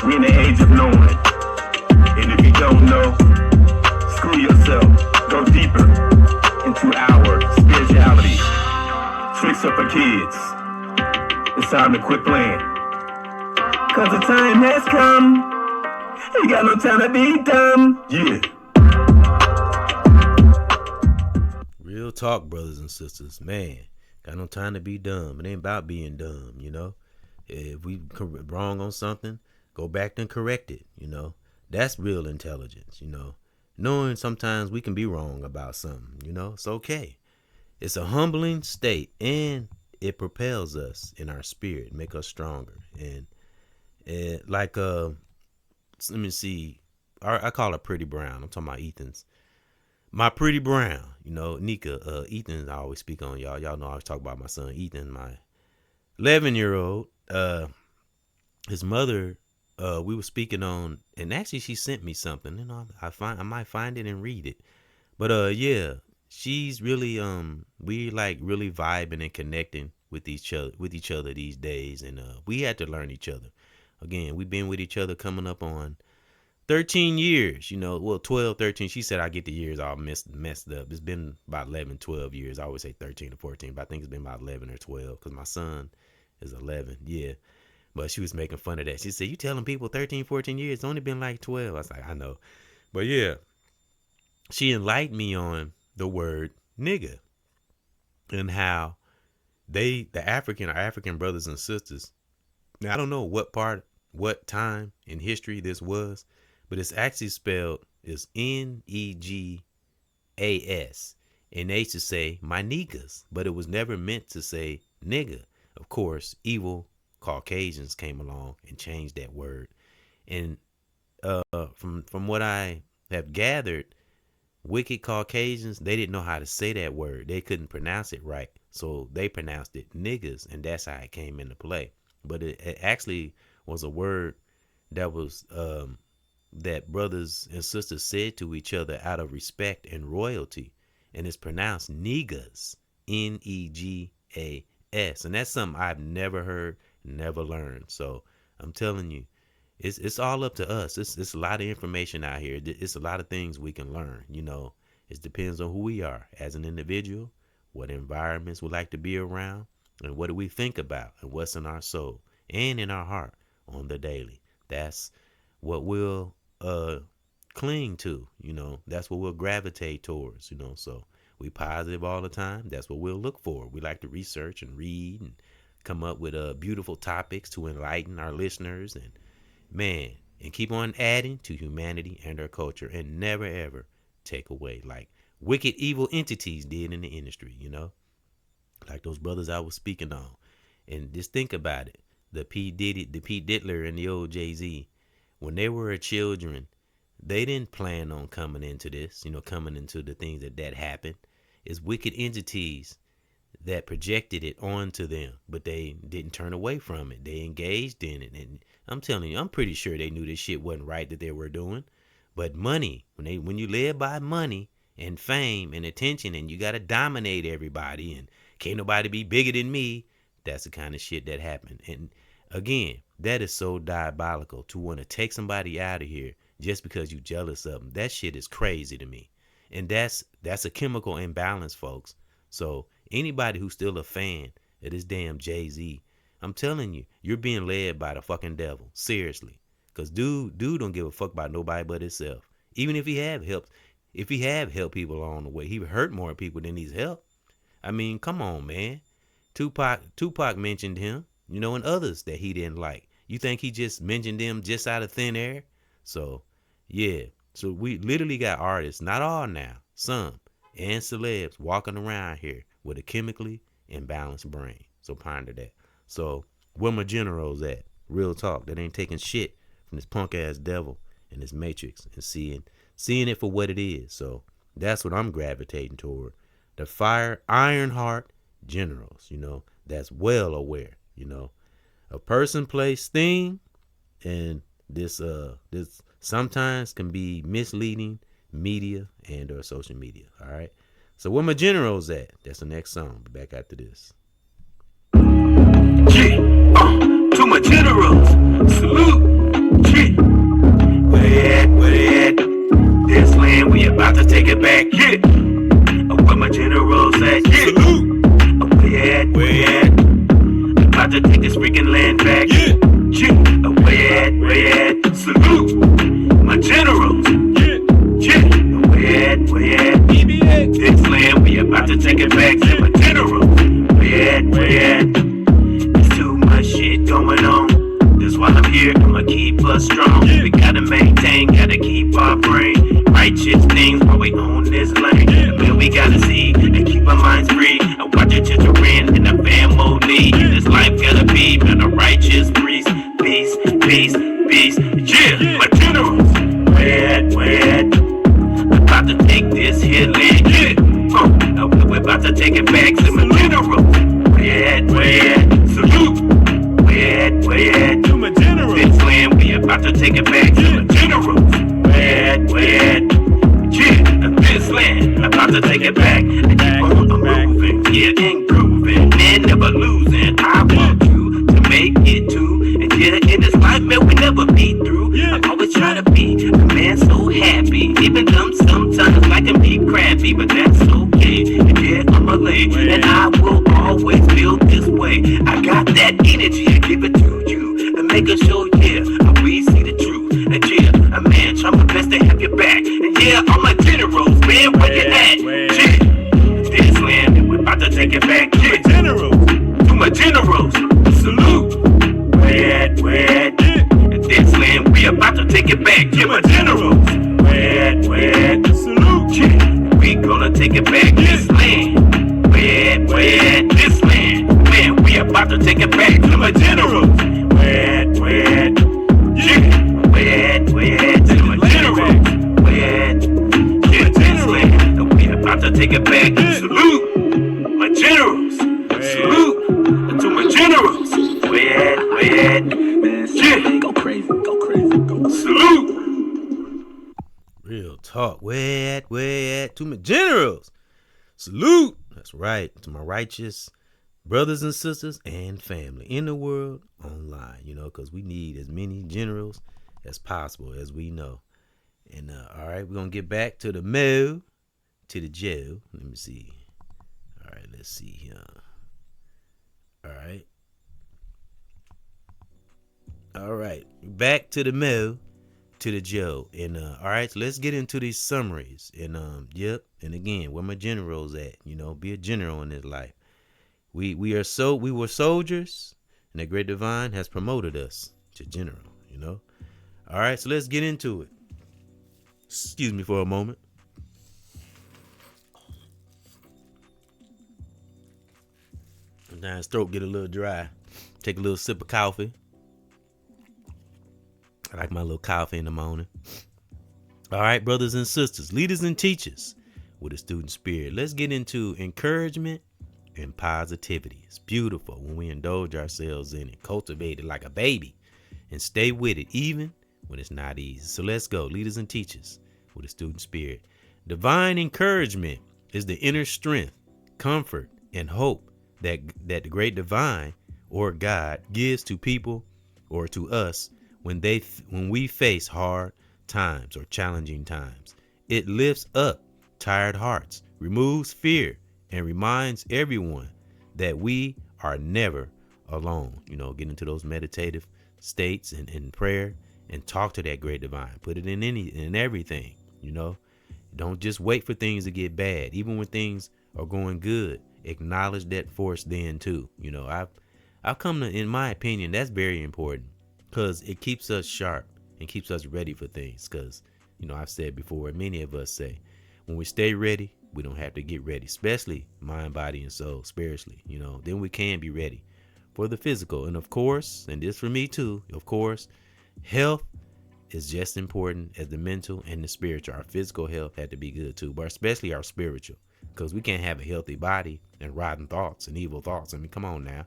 B: We in the age of knowing, and if you don't know, screw yourself. Go deeper into our spirituality. Tricks are for kids. It's time to quit playing, cause the time has come. You got no time to be dumb. Yeah.
A: Real talk, brothers and sisters. Man, got no time to be dumb. It ain't about being dumb, If we wrong on something, go back and correct it, That's real intelligence, Knowing sometimes we can be wrong about something, It's okay. It's a humbling state, and it propels us in our spirit, make us stronger. And let me see. I call her Pretty Brown. I'm talking about Ethan's. My Pretty Brown, Nika. Ethan, I always speak on y'all. Y'all know I always talk about my son Ethan, my 11-year-old. His mother we were speaking on, and actually she sent me something. I might find it and read it. But yeah, she's really we like really vibing and connecting with each other these days, and we had to learn each other. Again, we've been with each other coming up on 13 years, well, 12, 13. She said I get the years all messed up. It's been about 11, 12 years. I always say 13 or 14, but I think it's been about 11 or 12 because my son is 11. Yeah. But she was making fun of that. She said, you telling people 13, 14 years? It's only been like 12. I was like, I know. But yeah, she enlightened me on the word nigga and how our African brothers and sisters. Now, I don't know what time in history this was, but it's actually spelled is Negas. And they used to say my niggas, but it was never meant to say nigga. Of course, evil Caucasians came along and changed that word. And from what I have gathered, wicked Caucasians, they didn't know how to say that word. They couldn't pronounce it right. So they pronounced it niggas, and that's how it came into play. But it actually was a word that was that brothers and sisters said to each other out of respect and royalty, and it's pronounced niggas, Negas, and that's something I've never heard, never learned. So I'm telling you, it's all up to us. It's a lot of information out here. It's a lot of things we can learn. It depends on who we are as an individual, what environments we like to be around, and what do we think about, and what's in our soul and in our heart on the daily. That's what we'll cling to, that's what we'll gravitate towards, so we positive all the time. That's what we'll look for. We like to research and read and come up with beautiful topics to enlighten our listeners and keep on adding to humanity and our culture, and never ever take away like wicked evil entities did in the industry, like those brothers I was speaking on. And just think about it. The Pete Diddler and the old Jay-Z, when they were children, they didn't plan on coming into this, coming into the things that happened. It's wicked entities that projected it onto them, but they didn't turn away from it. They engaged in it. And I'm telling you, I'm pretty sure they knew this shit wasn't right that they were doing. But money, when you live by money and fame and attention, and you got to dominate everybody, and can't nobody be bigger than me, that's the kind of shit that happened. And again, that is so diabolical to want to take somebody out of here just because you jealous of them. That shit is crazy to me. And that's a chemical imbalance, folks. So anybody who's still a fan of this damn Jay-Z, I'm telling you, you're being led by the fucking devil. Seriously. Because dude don't give a fuck about nobody but himself. Even if he have helped people along the way, he hurt more people than he's helped. I mean, come on, man. Tupac mentioned him, and others that he didn't like. You think he just mentioned them just out of thin air? So, yeah. So we literally got artists, not all now, some, and celebs walking around here with a chemically imbalanced brain. So ponder that. So where my generals at? Real talk. That ain't taking shit from this punk ass devil and this matrix and seeing it for what it is. So that's what I'm gravitating toward. The iron heart generals, that's well aware, a person, place, thing, and this sometimes can be misleading media and or social media. All right. So where my generals at? That's the next song. Be back after this.
B: Yeah, to my generals, salute. Yeah, where they at? This land, we about to take it back. Yeah, where my generals at? Yeah, salute. Where you at? About to take this freaking land back. Yeah, where you at? Salute. My generals. Yeah, where you at? EBX. This land, we about to take it back. To my generals. Where you at? There's too much shit going on. That's why I'm here, I'ma keep us strong. We gotta maintain, gotta keep our brain. Righteous things while we own this land. Man, we gotta see and keep our minds free. And watch the children in the family. This life gotta be, man, a righteous priest. Peace, peace, peace. Yeah, my generals. Where at? About to take this here land. Yeah, we're about to take it back to my generals. Where at? Salute. Where at? To my generals. This land, we about about to take it back to the generals. Where at? Yeah, this land, about to take it back and keep on moving, yeah, and grooving, and never losing. I want you to make it too, and yeah, in this life, man, we never be through. I always try to be a man so happy, even though sometimes I can be crappy, but that's okay. And yeah, I'm a lady, and I will always feel this way. I got that energy, I give it to you, and make a show, yeah, we see the truth. And yeah, a man, try my best to have your back. And yeah, all my generals, man, where you at? Yeah, this land, and we're about to take it back. Yeah, generals, to my generals, salute. Where at? This land, we about to take it back. Yeah, my generals, where at? Salute. Yeah, we gonna take it back. This land, where at? This land, man, we about to take it back. To my generals, where at? Yeah. Where to my generals? Where? Yeah, this land, and we about to take it back. Salute, my generals. Salute to my generals. Where? Yeah, go crazy. Salute.
A: Real talk. Where at? To my generals. Salute. That's right. To my righteous brothers and sisters and family in the world online, because we need as many generals as possible, as we know. And all right, we're gonna get back to the Joe. Let me see. All right, let's see here. All right, back to the Joe. And all right, so let's get into these summaries. And and again, where my generals at? Be a general in this life. We were soldiers, and the great divine has promoted us to general. All right, so let's get into it. Excuse me for a moment. Sometimes throat get a little dry. Take a little sip of coffee. I like my little coffee in the morning. All right, brothers and sisters, leaders and teachers with a student spirit. Let's get into encouragement and positivity. It's beautiful when we indulge ourselves in it, cultivate it like a baby, and stay with it even when it's not easy. So let's go, leaders and teachers with a student spirit. Divine encouragement is the inner strength, comfort, and hope that the great divine or God gives to people or to us when we face hard times or challenging times. It lifts up tired hearts, removes fear, and reminds everyone that we are never alone. Get into those meditative states and in prayer and talk to that great divine. Put it in everything. Don't just wait for things to get bad. Even when things are going good, acknowledge that force then too. I've come to, in my opinion, that's very important because it keeps us sharp and keeps us ready for things. Because I've said before, many of us say, when we stay ready, we don't have to get ready, especially mind, body, and soul, spiritually. Then we can be ready for the physical. And of course, and this for me too, of course, health is just important as the mental and the spiritual. Our physical health had to be good too, but especially our spiritual, because we can't have a healthy body and rotten thoughts and evil thoughts. I mean, come on now.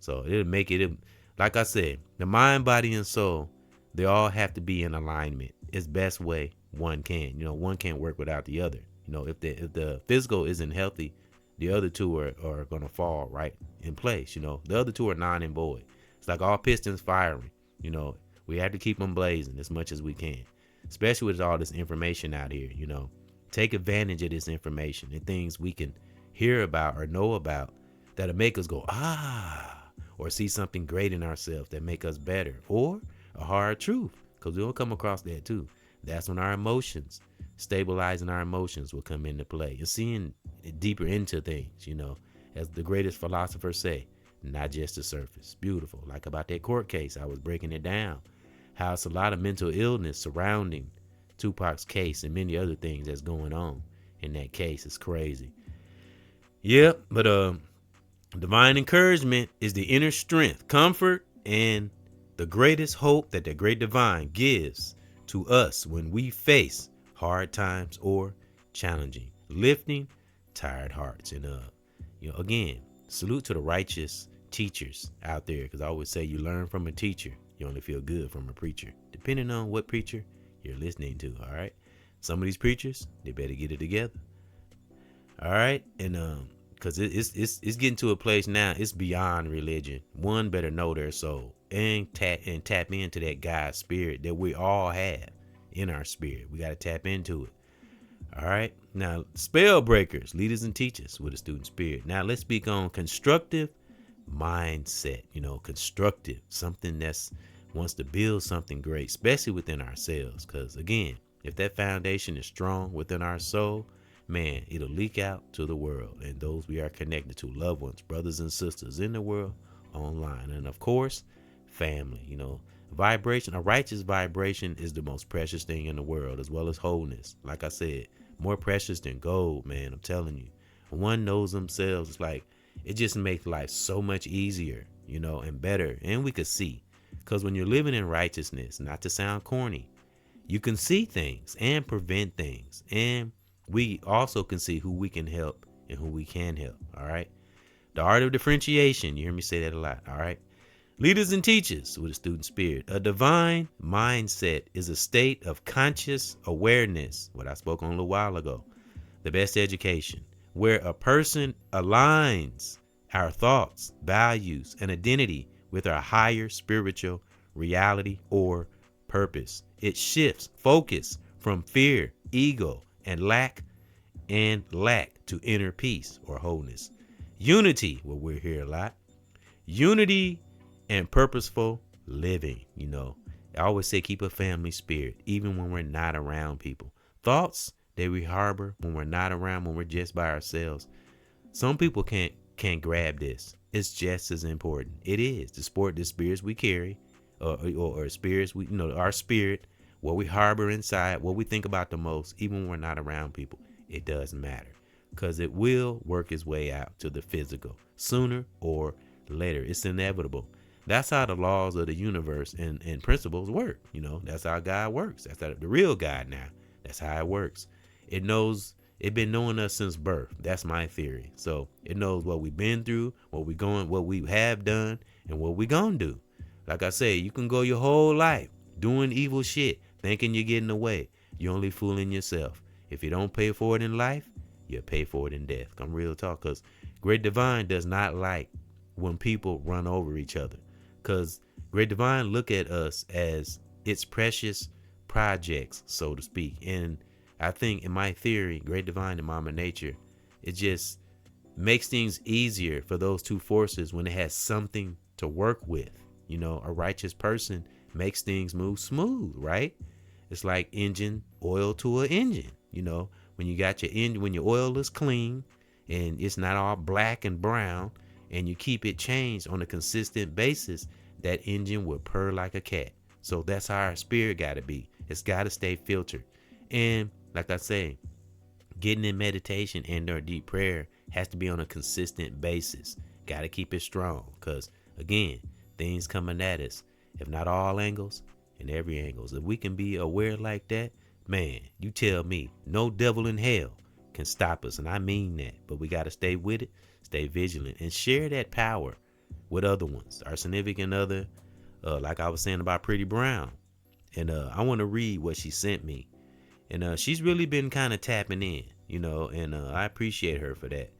A: So it'll make it, like I said, the mind, body, and soul, they all have to be in alignment. It's best way one can. One can't work without the other. If the physical isn't healthy, the other two are going to fall right in place. The other two are non and void. It's like all pistons firing. We have to keep them blazing as much as we can, especially with all this information out here. Take advantage of this information and things we can hear about or know about that'll make us go, or see something great in ourselves that make us better, or a hard truth, because we'll come across that too. That's when our emotions, stabilizing our emotions, will come into play. You're seeing deeper into things, as the greatest philosophers say, not just the surface. Beautiful. Like about that court case, I was breaking it down, how it's a lot of mental illness surrounding Tupac's case and many other things that's going on in that case. It's crazy. Yep, but divine encouragement is the inner strength, comfort, and the greatest hope that the great divine gives to us when we face hard times or challenging, lifting tired hearts. And again, salute to the righteous teachers out there, because I always say you learn from a teacher, you only feel good from a preacher. Depends depending on what preacher you're listening to. All right. Some of these preachers, they better get it together. All right. And because it's getting to a place now, it's beyond religion. One better know their soul and tap into that God's spirit that we all have in our spirit. We got to tap into it. All right. Now, spell breakers, leaders and teachers with a student spirit. Now, let's speak on constructive mindset. Constructive, something that's wants to build something great, especially within ourselves. Because again, if that foundation is strong within our soul, man, it'll leak out to the world and those we are connected to, loved ones, brothers and sisters in the world, online, and of course, family. Vibration, a righteous vibration is the most precious thing in the world, as well as wholeness. Like I said, more precious than gold, man. I'm telling you. One knows themselves. It's like, it just makes life so much easier, and better. And we could see, because when you're living in righteousness, not to sound corny, you can see things and prevent things. And we also can see who we can help and who we can help. All right. The art of differentiation. You hear me say that a lot. All right. Leaders and teachers with a student spirit. A divine mindset is a state of conscious awareness, what I spoke on a little while ago, the best education, where a person aligns our thoughts, values, and identity with our higher spiritual reality or purpose. It shifts focus from fear, ego, and lack to inner peace or wholeness. Unity, what we're here a lot. Unity and purposeful living. I always say keep a family spirit, even when we're not around people. Thoughts that we harbor when we're not around, when we're just by ourselves. Some people can't grab this. It's just as important. It is to support the spirits we carry, or spirits we, our spirit, what we harbor inside, what we think about the most, even when we're not around people. It doesn't matter, because it will work its way out to the physical sooner or later. It's inevitable. That's how the laws of the universe and principles work. That's how God works. That's how the real God now. That's how it works. It been knowing us since birth. That's my theory. So it knows what we've been through, what we have done, and what we gonna do. Like I say, you can go your whole life doing evil shit, thinking you're getting away. You're only fooling yourself. If you don't pay for it in life, you'll pay for it in death. I'm real talk, because Great Divine does not like when people run over each other. Because Great Divine look at us as its precious projects, so to speak. And I think in my theory, Great Divine and Mama Nature, it just makes things easier for those two forces when it has something to work with. A righteous person makes things move smooth, right? It's like engine oil to an engine. When you got your engine, when your oil is clean and it's not all black and brown, and you keep it changed on a consistent basis, that engine will purr like a cat. So that's how our spirit got to be. It's got to stay filtered. And like I say, getting in meditation and or deep prayer has to be on a consistent basis. Got to keep it strong, because again, things coming at us, if not all angles, in every angles. If we can be aware like that, man, you tell me, no devil in hell can stop us. And I mean that. But we got to stay with it, stay vigilant, and share that power with other ones. Our significant other, like I was saying about Pretty Brown. And I want to read what she sent me. And she's really been kind of tapping in, and I appreciate her for that.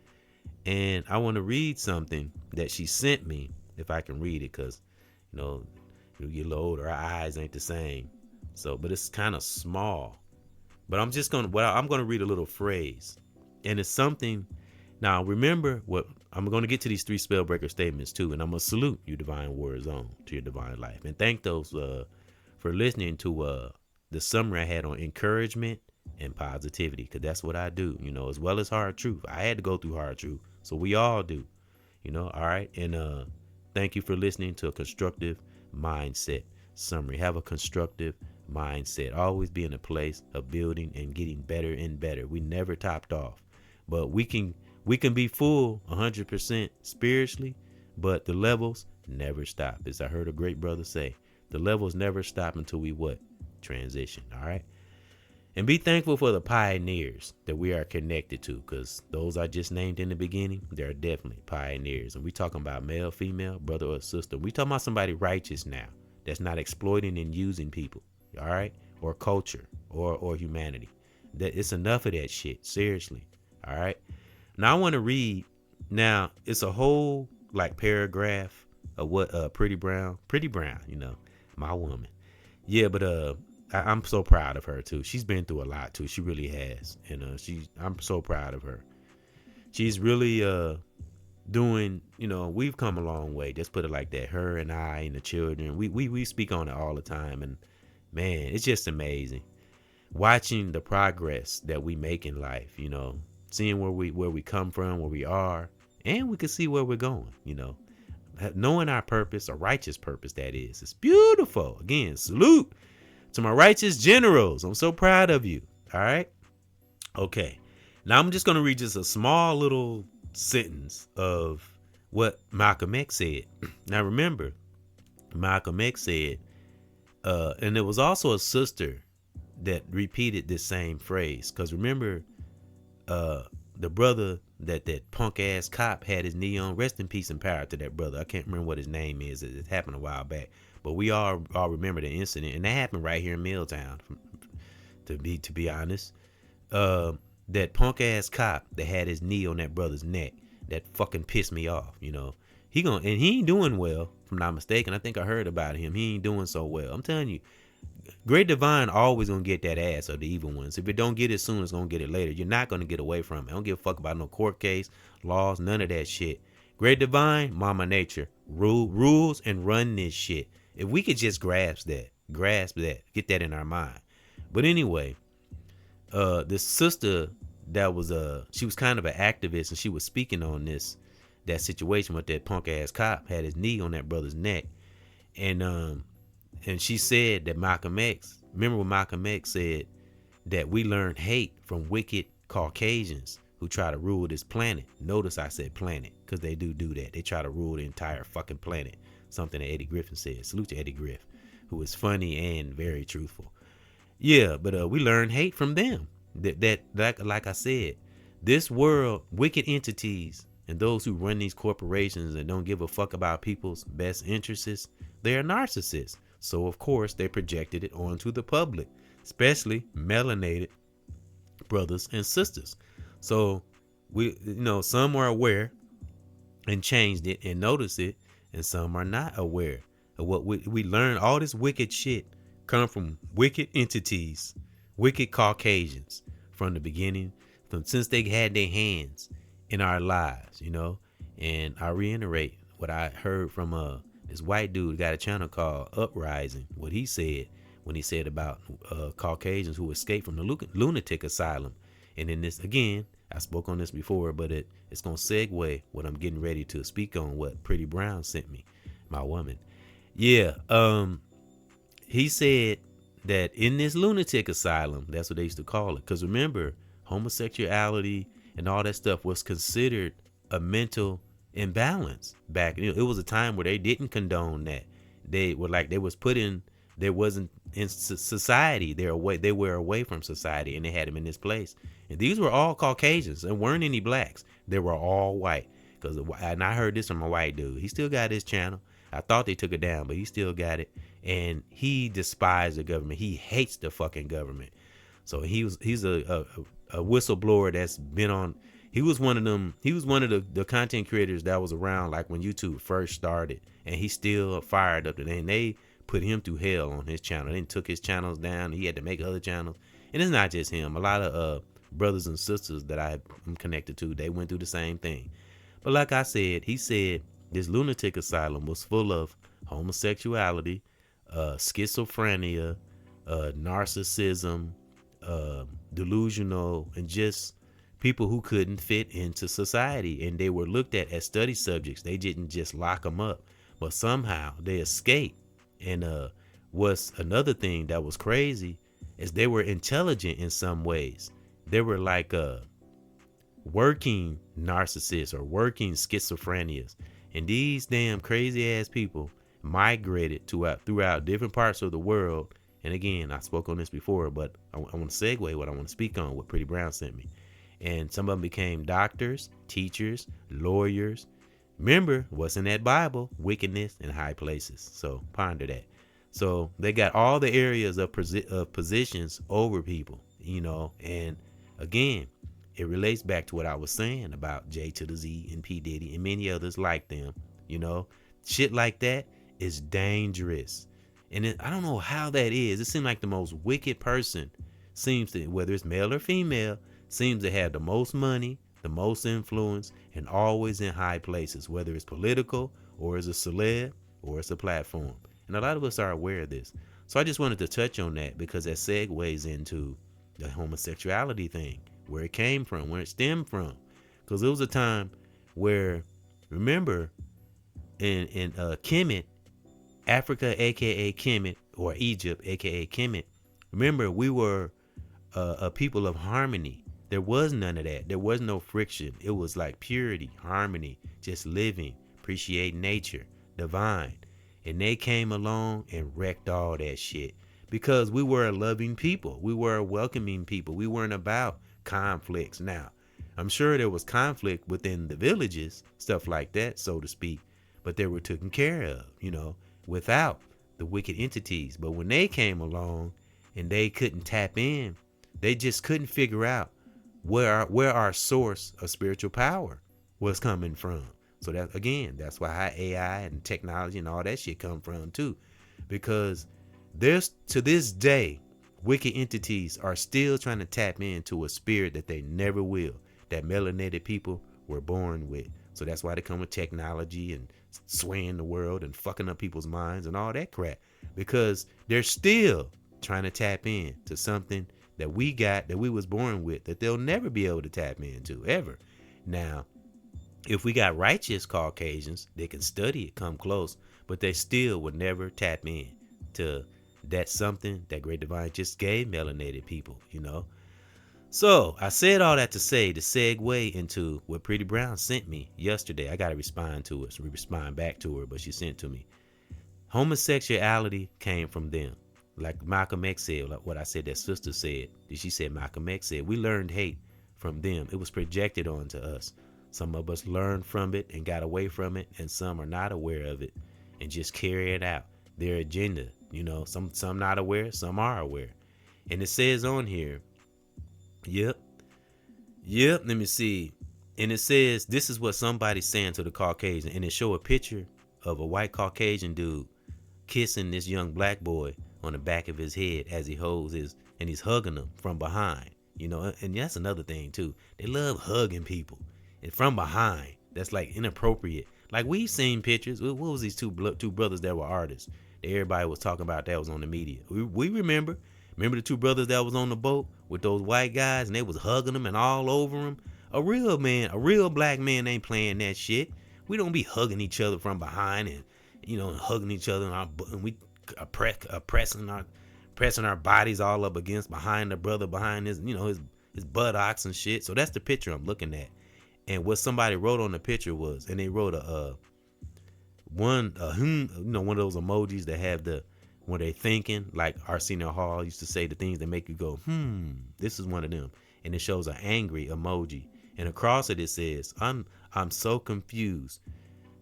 A: And I want to read something that she sent me, if I can read it, because, you'll get a little older. Our eyes ain't the same. So, but it's kind of small. But I'm going to read a little phrase. And it's something. Now, remember what I'm going to get to these 3 spell breaker statements too. And I'm going to salute you, Divine War Zone, to your divine life. And thank those for listening to the summary I had on encouragement and positivity, because that's what I do, as well as hard truth. I had to go through hard truth. So we all do, all right. And thank you for listening to a constructive mindset summary. Have a constructive mindset. Always be in a place of building and getting better and better. We never topped off, but we can be full 100% spiritually, but the levels never stop. As I heard a great brother say, the levels never stop until we transition. All right. And be thankful for the pioneers that we are connected to, because those I just named in the beginning, they're definitely pioneers. And we talking about male, female, brother or sister. We talking about somebody righteous now that's not exploiting and using people. all right, or culture, or humanity. That it's enough of that shit. Seriously, all right. Now I want to read. Now it's a whole like paragraph of what Pretty Brown, you know, my woman. Yeah, but I'm so proud of her too. She's been through a lot too. She really has, and I'm so proud of her. She's really doing, you know, we've come a long way. Just put it like that. Her and I and the children, we speak on it all the time, and man, it's just amazing watching the progress that we make in life. You know, seeing where we come from, where we are, and we can see where we're going. You know, knowing our purpose, a righteous purpose that is. It's beautiful. Again, salute to my righteous generals. I'm so proud of you. All right. Okay. Now I'm just gonna read just a small little sentence of what Malcolm X said. Now remember, Malcolm X said, and there was also a sister that repeated this same phrase. Because remember, the brother that punk ass cop had his knee on. Rest in peace and power to that brother. I can't remember what his name is. It happened a while back, but we all remember the incident, and that happened right here in Milltown. To be honest, that punk ass cop that had his knee on that brother's neck, that fucking pissed me off. You know, he ain't doing well. If I'm not mistaken, I think I heard about him. He ain't doing so well. I'm telling you. Great Divine always gonna get that ass of the evil ones. If it don't get it soon, it's gonna get it later. You're not gonna get away from it. I don't give a fuck about no court case, laws, none of that shit. Great Divine, Mama Nature, rules and run this shit. If we could just grasp that, get that in our mind. But anyway, this sister that was she was kind of an activist, and she was speaking on that situation with that punk ass cop had his knee on that brother's neck, and she said that Malcolm X, remember when Malcolm X said that we learn hate from wicked Caucasians who try to rule this planet. Notice I said planet, because they do that. They try to rule the entire fucking planet. Something that Eddie Griffin said. Salute to Eddie Griff, who is funny and very truthful. Yeah, but we learn hate from them. That like I said, this world, wicked entities and those who run these corporations and don't give a fuck about people's best interests, they're narcissists. So of course they projected it onto the public, especially melanated brothers and sisters. So we, you know, some are aware and changed it and noticed it, and some are not aware of what we learn. All this wicked shit come from wicked entities, wicked Caucasians from the beginning, since they had their hands in our lives, you know. And I reiterate what I heard from this white dude got a channel called Uprising. What he said when he said about Caucasians who escaped from the lunatic asylum. And in this, again, I spoke on this before, but it's gonna segue what I'm getting ready to speak on. What Pretty Brown sent me, my woman. Yeah, he said that in this lunatic asylum, that's what they used to call it. Because remember, homosexuality and all that stuff was considered a mental imbalance back. You know, it was a time where they didn't condone that. They wasn't in society. They were away from society, and they had them in this place. And these were all Caucasians. There weren't any blacks. They were all white. And I heard this from a white dude. He still got his channel. I thought they took it down, but he still got it. And he despised the government. He hates the fucking government. So he's a whistleblower that's been on. He was one of them. He was one of the content creators that was around like when YouTube first started, and he still fired up today. And they put him through hell on his channel. They took his channels down. He had to make other channels. And it's not just him. A lot of brothers and sisters that I'm connected to, they went through the same thing. But like I said, he said this lunatic asylum was full of homosexuality, schizophrenia, narcissism, delusional, and just people who couldn't fit into society. And they were looked at as study subjects. They didn't just lock them up, but somehow they escaped. And what's another thing that was crazy is they were intelligent in some ways. They were like working narcissists or working schizophrenias. And these damn crazy ass people migrated throughout different parts of the world. And again, I spoke on this before, but I want to segue what I want to speak on, what Pretty Brown sent me. And some of them became doctors, teachers, lawyers. Remember, what's in that Bible? Wickedness in high places. So ponder that. So they got all the areas of positions over people, and again, it relates back to what I was saying about J to the Z and P. Diddy and many others like them. You know, shit like that is dangerous. And I don't know how that is. It seems like the most wicked person seems to, whether it's male or female, seems to have the most money, the most influence, and always in high places, whether it's political or as a celeb or it's a platform. And a lot of us are aware of this. So I just wanted to touch on that because that segues into the homosexuality thing, where it came from, where it stemmed from. Because it was a time where, remember, in Kemet, Africa, aka Kemet, or Egypt, aka Kemet, remember, we were a people of harmony. There was none of that. There was no friction. It was like purity, harmony, just living, appreciate nature, divine. And they came along and wrecked all that shit because we were a loving people. We were a welcoming people. We weren't about conflicts. Now, I'm sure there was conflict within the villages, stuff like that, so to speak, but they were taken care of, without the wicked entities. But when they came along and they couldn't tap in, they just couldn't figure out where our source of spiritual power was coming from. So that's why AI and technology and all that shit come from too, because there's, to this day, wicked entities are still trying to tap into a spirit that they never will, that melanated people were born with. So that's why they come with technology and swaying the world and fucking up people's minds and all that crap, because they're still trying to tap in to something that we got, that we was born with, that they'll never be able to tap into ever. Now, if we got righteous Caucasians, they can study it, come close, but they still would never tap in to that something that Great Divine just gave melanated people, So I said all that to say, to segue into what Pretty Brown sent me yesterday. I got to respond to it. So we respond back to her, but she sent to me. Homosexuality came from them. Like Malcolm X said, like what I said that sister said. She said Malcolm X said, we learned hate from them. It was projected onto us. Some of us learned from it and got away from it, and some are not aware of it and just carry it out, their agenda. Some not aware, some are aware. And it says on here, Yep, let me see. And it says, this is what somebody's saying to the Caucasian. And it show a picture of a white Caucasian dude kissing this young black boy on the back of his head as he holds and he's hugging him from behind. And that's another thing too. They love hugging people. And from behind, that's like inappropriate. Like we've seen pictures. What was these two brothers that were artists that everybody was talking about that was on the media? We remember the two brothers that was on the boat with those white guys and they was hugging them and all over them. A real black man ain't playing that shit. We don't be hugging each other from behind and hugging each other and we pressing our bodies all up against behind the brother, behind his his buttocks and shit. So that's the picture I'm looking at. And what somebody wrote on the picture was, and they wrote one of those emojis that have when they thinking, like Arsenio Hall used to say, the things that make you go, this is one of them. And it shows an angry emoji. And across it says, I'm so confused.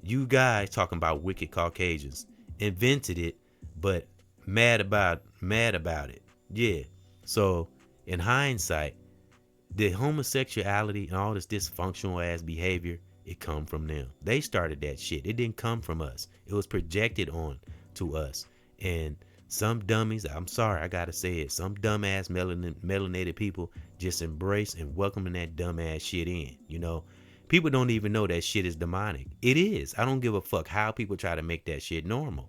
A: You guys talking about wicked Caucasians invented it, but mad about it. Yeah. So in hindsight, the homosexuality and all this dysfunctional ass behavior, it come from them. They started that shit. It didn't come from us. It was projected on to us. And some dummies, I'm sorry, I gotta say it, some dumbass melanated people just embrace and welcoming that dumbass shit in. People don't even know that shit is demonic. It is. I don't give a fuck how people try to make that shit normal.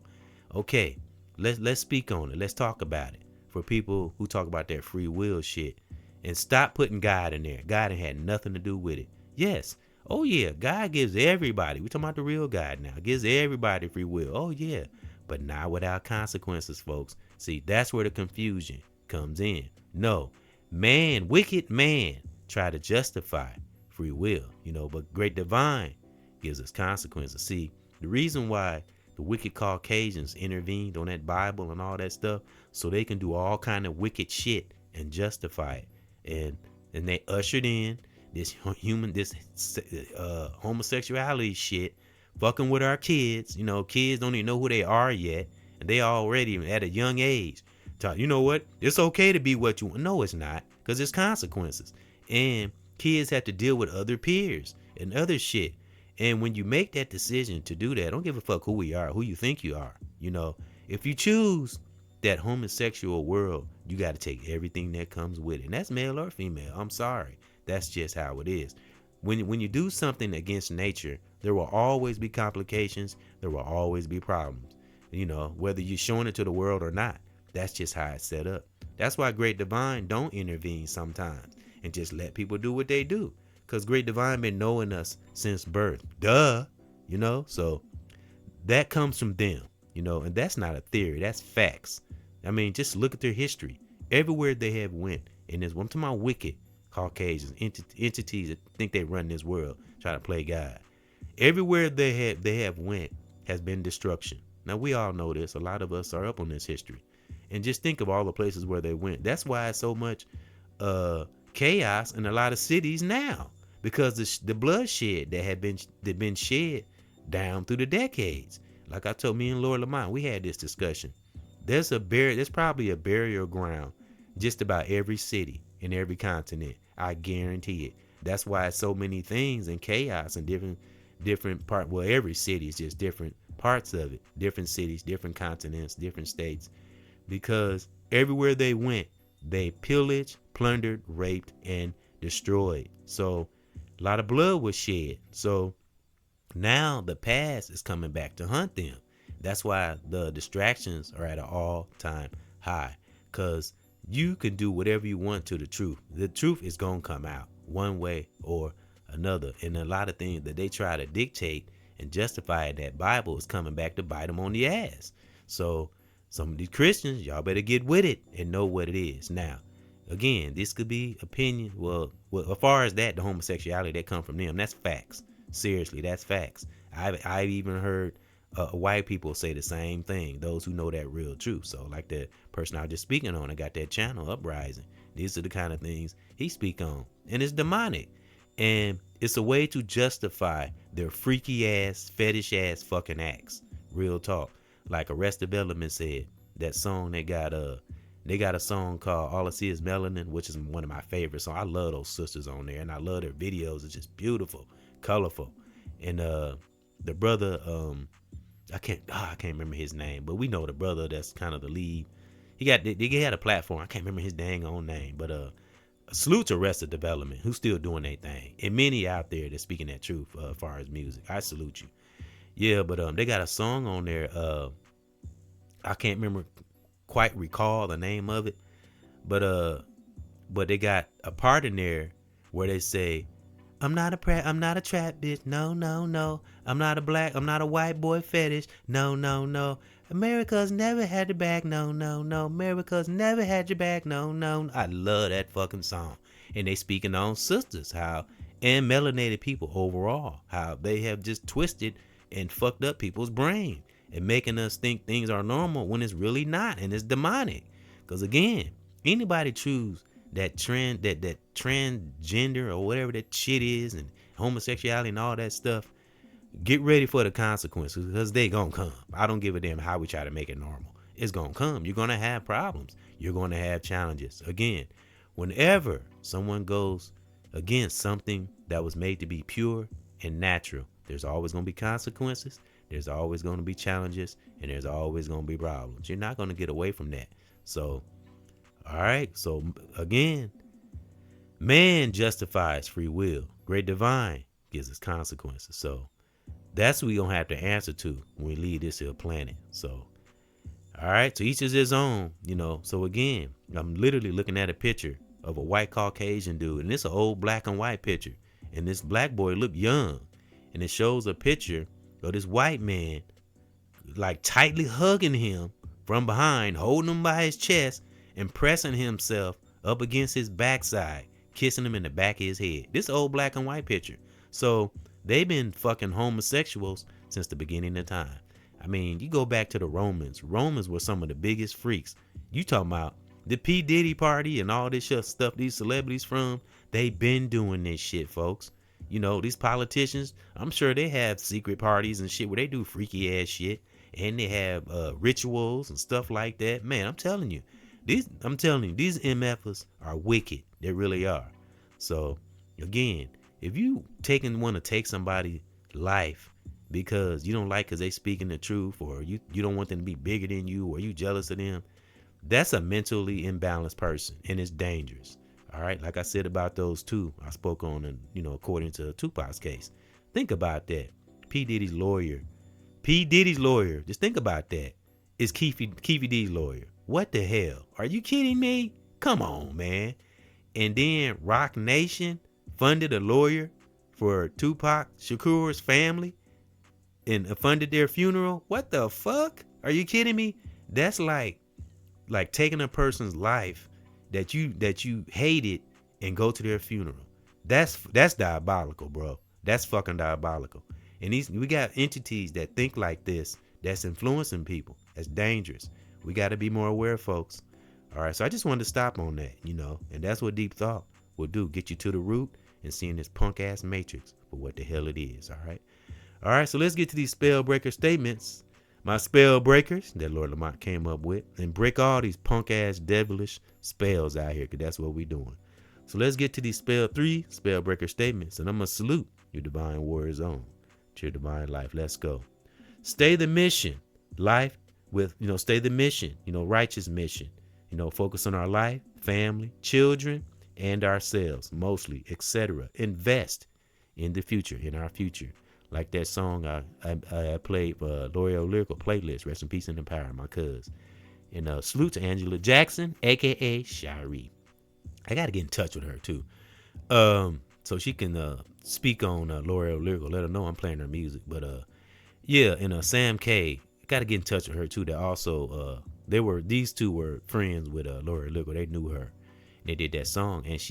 A: Okay, let's speak on it. Let's talk about it. For people who talk about that free will shit. And stop putting God in there. God had nothing to do with it. Yes. Oh yeah, God gives everybody. We're talking about the real God now. Gives everybody free will. Oh yeah. But not without consequences, folks. See, that's where the confusion comes in. No. Wicked man, try to justify free will. But Great Divine gives us consequences. See, the reason why the wicked Caucasians intervened on that Bible and all that stuff, so they can do all kind of wicked shit and justify it. And they ushered in this homosexuality shit, fucking with our kids. Kids don't even know who they are yet, And they already at a young age taught, you know what? It's okay to be what you want. No, it's not, because there's consequences. And kids have to deal with other peers and other shit. And when you make that decision to do that, don't give a fuck who we are, who you think you are. You know, if you choose that homosexual world, you got to take everything that comes with it. And that's male or female. I'm sorry. That's just how it is. When you do something against nature, there will always be complications. There will always be problems. You know, whether you're showing it to the world or not. That's just how it's set up. That's why Great Divine don't intervene sometimes and just let people do what they do. Because Great Divine been knowing us since birth. Duh. You know, so that comes from them. You know, and that's not a theory. That's facts. I mean, just look at their history. Everywhere they have went, and this, I'm talking about wicked Caucasians, entities that think they run this world, try to play God. Everywhere they have went has been destruction. Now, we all know this. A lot of us are up on this history. And just think of all the places where they went. That's why it's so much chaos in a lot of cities now. Because the bloodshed that had been shed down through the decades. Like I told me and Lord Lamont, we had this discussion. There's probably a burial ground just about every city in every continent. I guarantee it. That's why so many things and chaos and different part. Well, every city is just different parts of it. Different cities, different continents, different states. Because everywhere they went, they pillaged, plundered, raped, and destroyed. So a lot of blood was shed. So now the past is coming back to hunt them. That's why the distractions are at an all-time high. Because you can do whatever you want to the truth. The truth is going to come out one way or another. And a lot of things that they try to dictate and justify in that Bible is coming back to bite them on the ass. So some of these Christians, y'all better get with it and know what it is. Now, again, this could be opinion. Well, as far as that, the homosexuality that come from them, that's facts. Seriously, that's facts. I've even heard white people say the same thing, those who know that real truth. So like the person I was just speaking on, I got that channel Uprising. These are the kind of things he speak on. And it's demonic. And it's a way to justify their freaky ass, fetish ass fucking acts. Real talk. Like Arrested Development said, that song they got a song called All I See Is Melanin, which is one of my favorites. So I love those sisters on there, and I love their videos. It's just beautiful, colorful. And the brother, I can't remember his name, but we know the brother that's kind of the lead. He had a platform. I can't remember his dang own name, but a salute to Arrested Development, who's still doing their thing, and many out there that's speaking that truth as far as music. I salute you. Yeah, but they got a song on there. I can't quite recall the name of it, but they got a part in there where they say, I'm not a trap bitch. No, no, no. I'm not a white boy fetish. No, no, no. America's never had your back. No, no, no. America's never had your back. No, no. I love that fucking song. And they speaking on sisters, and melanated people overall, how they have just twisted and fucked up people's brain and making us think things are normal when it's really not, and it's demonic. Because again, anybody choose that transgender or whatever that shit is, and homosexuality and all that stuff, get ready for the consequences, because they gonna come. I don't give a damn how we try to make it normal. It's gonna come. You're gonna have problems. You're gonna have challenges. Again, whenever someone goes against something that was made to be pure and natural, there's always gonna be consequences. There's always gonna be challenges, and there's always gonna be problems. You're not gonna get away from that. So all right, so again, man justifies free will. Great Divine gives us consequences. So that's what we're going to have to answer to when we leave this here planet. So, all right, so each is his own, So again, I'm literally looking at a picture of a white Caucasian dude, and it's an old black and white picture. And this black boy looked young, and it shows a picture of this white man like tightly hugging him from behind, holding him by his chest, and pressing himself up against his backside, kissing him in the back of his head. This old black and white picture. So they've been fucking homosexuals since the beginning of time. I mean, you go back to the Romans. Romans were some of the biggest freaks. You talking about the P. Diddy party and all this stuff these celebrities from, they been doing this shit, folks. These politicians, I'm sure they have secret parties and shit where they do freaky ass shit. and they have rituals and stuff like that. Man, I'm telling you, these MFers are wicked. They really are. So again, if you want to take somebody's life because you don't like because they speaking the truth, or you don't want them to be bigger than you, or you jealous of them, that's a mentally imbalanced person, and it's dangerous. All right, like I said about those two I spoke on, and according to Tupac's case, think about that. P Diddy's lawyer, just think about that, is Keefe D's lawyer. What the hell? Are you kidding me? Come on, man. And then Rock Nation funded a lawyer for Tupac Shakur's family and funded their funeral. What the fuck? Are you kidding me? That's like taking a person's life that you hated and go to their funeral. That's diabolical, bro. That's fucking diabolical. And we got entities that think like this, that's influencing people. That's dangerous. We got to be more aware, folks. All right, so I just wanted to stop on that, and that's what Deep Thought will do, get you to the root and seeing this punk ass matrix for what the hell it is. All right, so let's get to these spell breaker statements. My spell breakers that Lord Lamont came up with, and break all these punk ass devilish spells out here, because that's what we doing. So let's get to these three spell breaker statements, and I'm going to salute your divine warriors on to your divine life. Let's go. Stay the mission. Life with, stay the mission, righteous mission. Focus on our life, family, children, and ourselves, mostly, etc. Invest in the future, in our future. Like that song I played for L'Oreal Lyrical Playlist, Rest in Peace and Power, my cuz. And salute to Angela Jackson, a.k.a. Shari. I got to get in touch with her, too. So she can speak on L'Oreal Lyrical. Let her know I'm playing her music. But, yeah, and Sam K, got to get in touch with her, too. That also, these two were friends with L'Oreal Lyrical. They knew her. And they did that song. And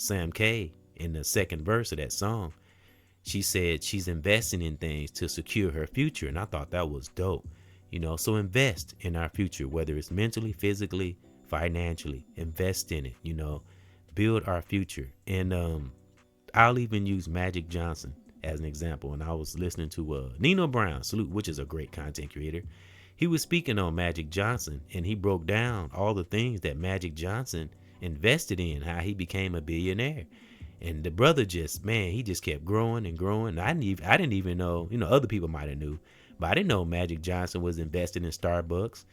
A: Sam K, in the second verse of that song, she said she's investing in things to secure her future. And I thought that was dope. So invest in our future, whether it's mentally, physically, financially. Invest in it, build our future. And I'll even use Magic Johnson as an example. And I was listening to Nino Brown, salute, which is a great content creator. He was speaking on Magic Johnson, and he broke down all the things that Magic Johnson invested in, how he became a billionaire. And the brother he just kept growing and growing. I didn't even know, other people might have knew, but I didn't know Magic Johnson was invested in Starbucks.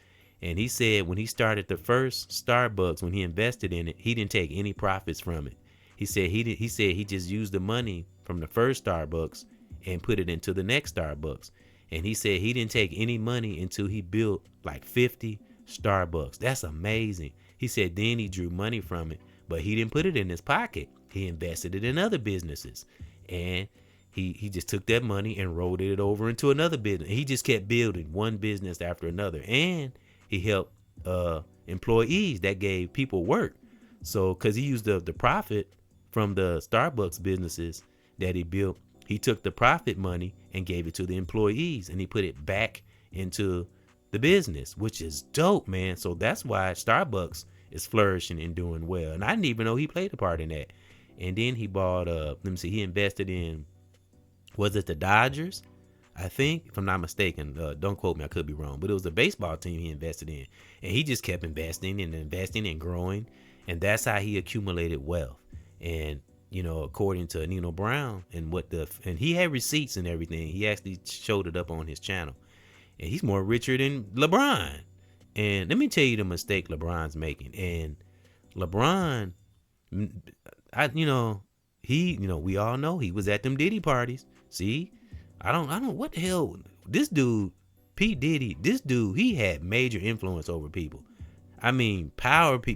A: And he said when he started the first Starbucks, when he invested in it, he didn't take any profits from it. He said he just used the money from the first Starbucks and put it into the next Starbucks. And he said he didn't take any money until he built like 50 Starbucks. That's amazing. He said then he drew money from it, but he didn't put it in his pocket. He invested it in other businesses. And he just took that money and rolled it over into another business. He just kept building one business after another. And he helped employees that gave people work. So because he used the profit from the Starbucks businesses that he built, he took the profit money and gave it to the employees, and he put it back into the business, which is dope, man. So that's why Starbucks is flourishing and doing well. And I didn't even know he played a part in that. And then he bought, he invested in, was it the Dodgers? I think, if I'm not mistaken, don't quote me, I could be wrong, but it was the baseball team he invested in. And he just kept investing and growing. And that's how he accumulated wealth. And, according to Nino Brown and he had receipts and everything. He actually showed it up on his channel. And he's more richer than LeBron. And let me tell you the mistake LeBron's making. And LeBron, we all know he was at them Diddy parties. See, I don't, what the hell, this dude, P. Diddy, he had major influence over people. I mean,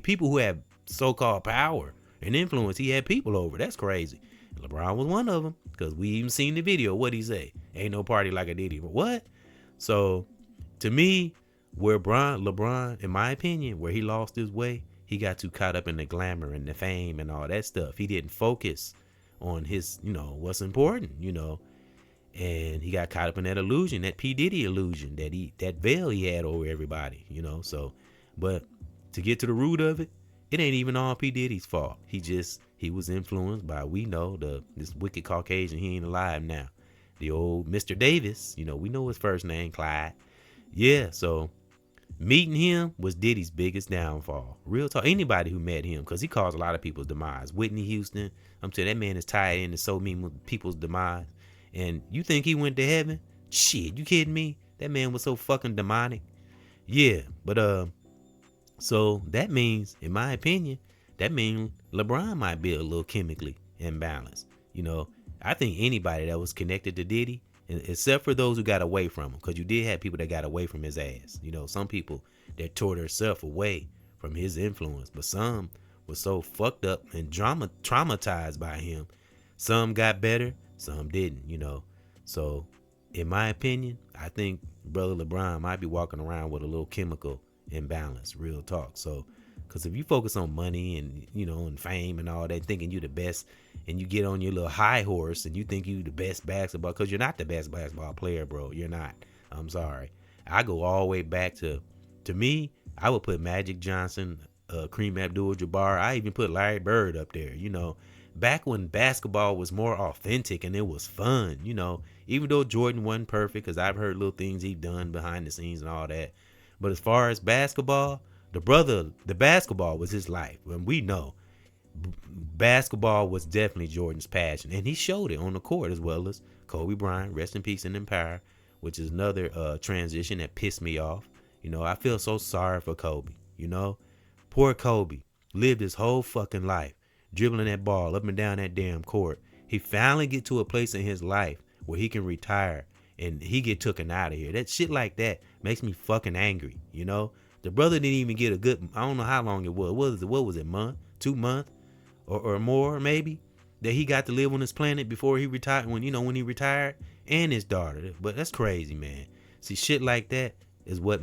A: people who have so-called power and influence, he had people over. That's crazy. LeBron was one of them, because we even seen the video. What'd he say? Ain't no party like a Diddy. What? So, to me, where LeBron, in my opinion, where he lost his way, he got too caught up in the glamour and the fame and all that stuff. He didn't focus on his, what's important, and he got caught up in that illusion, that P. Diddy illusion, that veil he had over everybody, so, but to get to the root of it, it ain't even all P. Diddy's fault. He was influenced by, this wicked Caucasian, he ain't alive now. The old Mr. Davis, we know his first name, Clyde. yeah, so meeting him was Diddy's biggest downfall. Real talk. Anybody who met him, because he caused a lot of people's demise. Whitney Houston, I'm telling you, that man is tied into so many people's demise. And you think he went to heaven? Shit, you kidding me? That man was so fucking demonic. Yeah, but so that means, in my opinion, that means LeBron might be a little chemically imbalanced. You know, I think anybody that was connected to Diddy, except for those who got away from him, because you did have people that got away from his ass. You know, some people that tore themselves away from his influence, but some was so fucked up and traumatized by him. Some got better, some didn't, you know. So, in my opinion, I think brother LeBron might be walking around with a little chemical imbalance, real talk. So, because if you focus on money and, you know, and fame and all that, thinking you the best, and you get on your little high horse and you think you the best basketball, because you're not the best basketball player, bro. You're not. I'm sorry. I go all the way back to me, I would put Magic Johnson, Kareem Abdul-Jabbar. I even put Larry Bird up there, you know. Back when basketball was more authentic and it was fun, you know, even though Jordan wasn't perfect, because I've heard little things he done behind the scenes and all that. But as far as basketball, the basketball was his life. And we know basketball was definitely Jordan's passion. And he showed it on the court, as well as Kobe Bryant, rest in peace and in power, which is another transition that pissed me off. You know, I feel so sorry for Kobe, you know. Poor Kobe lived his whole fucking life dribbling that ball up and down that damn court. He finally get to a place in his life where he can retire and he get taken out of here. That shit like that makes me fucking angry, you know. The brother didn't even get a good, I don't know how long it was. What was it, month, 2 months or more maybe, that he got to live on this planet before he retired, when he retired, and his daughter. But that's crazy, man. See, shit like that is what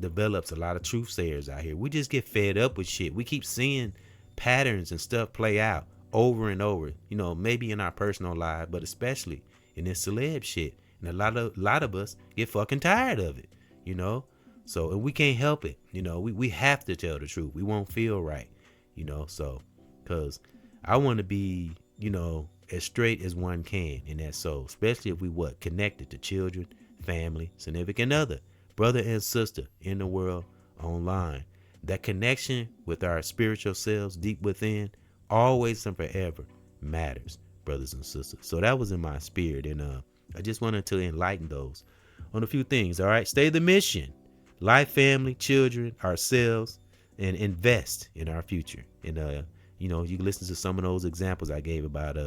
A: develops a lot of truth sayers out here. We just get fed up with shit. We keep seeing patterns and stuff play out over and over, you know, maybe in our personal lives, but especially in this celeb shit. And a lot of us get fucking tired of it, you know. So, and we can't help it, you know. We have to tell the truth. We won't feel right, you know. So, because I want to be, you know, as straight as one can in that soul, especially if we connected to children, family, significant other, brother and sister in the world, online. That connection with our spiritual selves deep within, always and forever, matters, brothers and sisters. So that was in my spirit, and I just wanted to enlighten those on a few things. All right, stay the mission, life, family, children, ourselves, and invest in our future. And you know, you can listen to some of those examples I gave about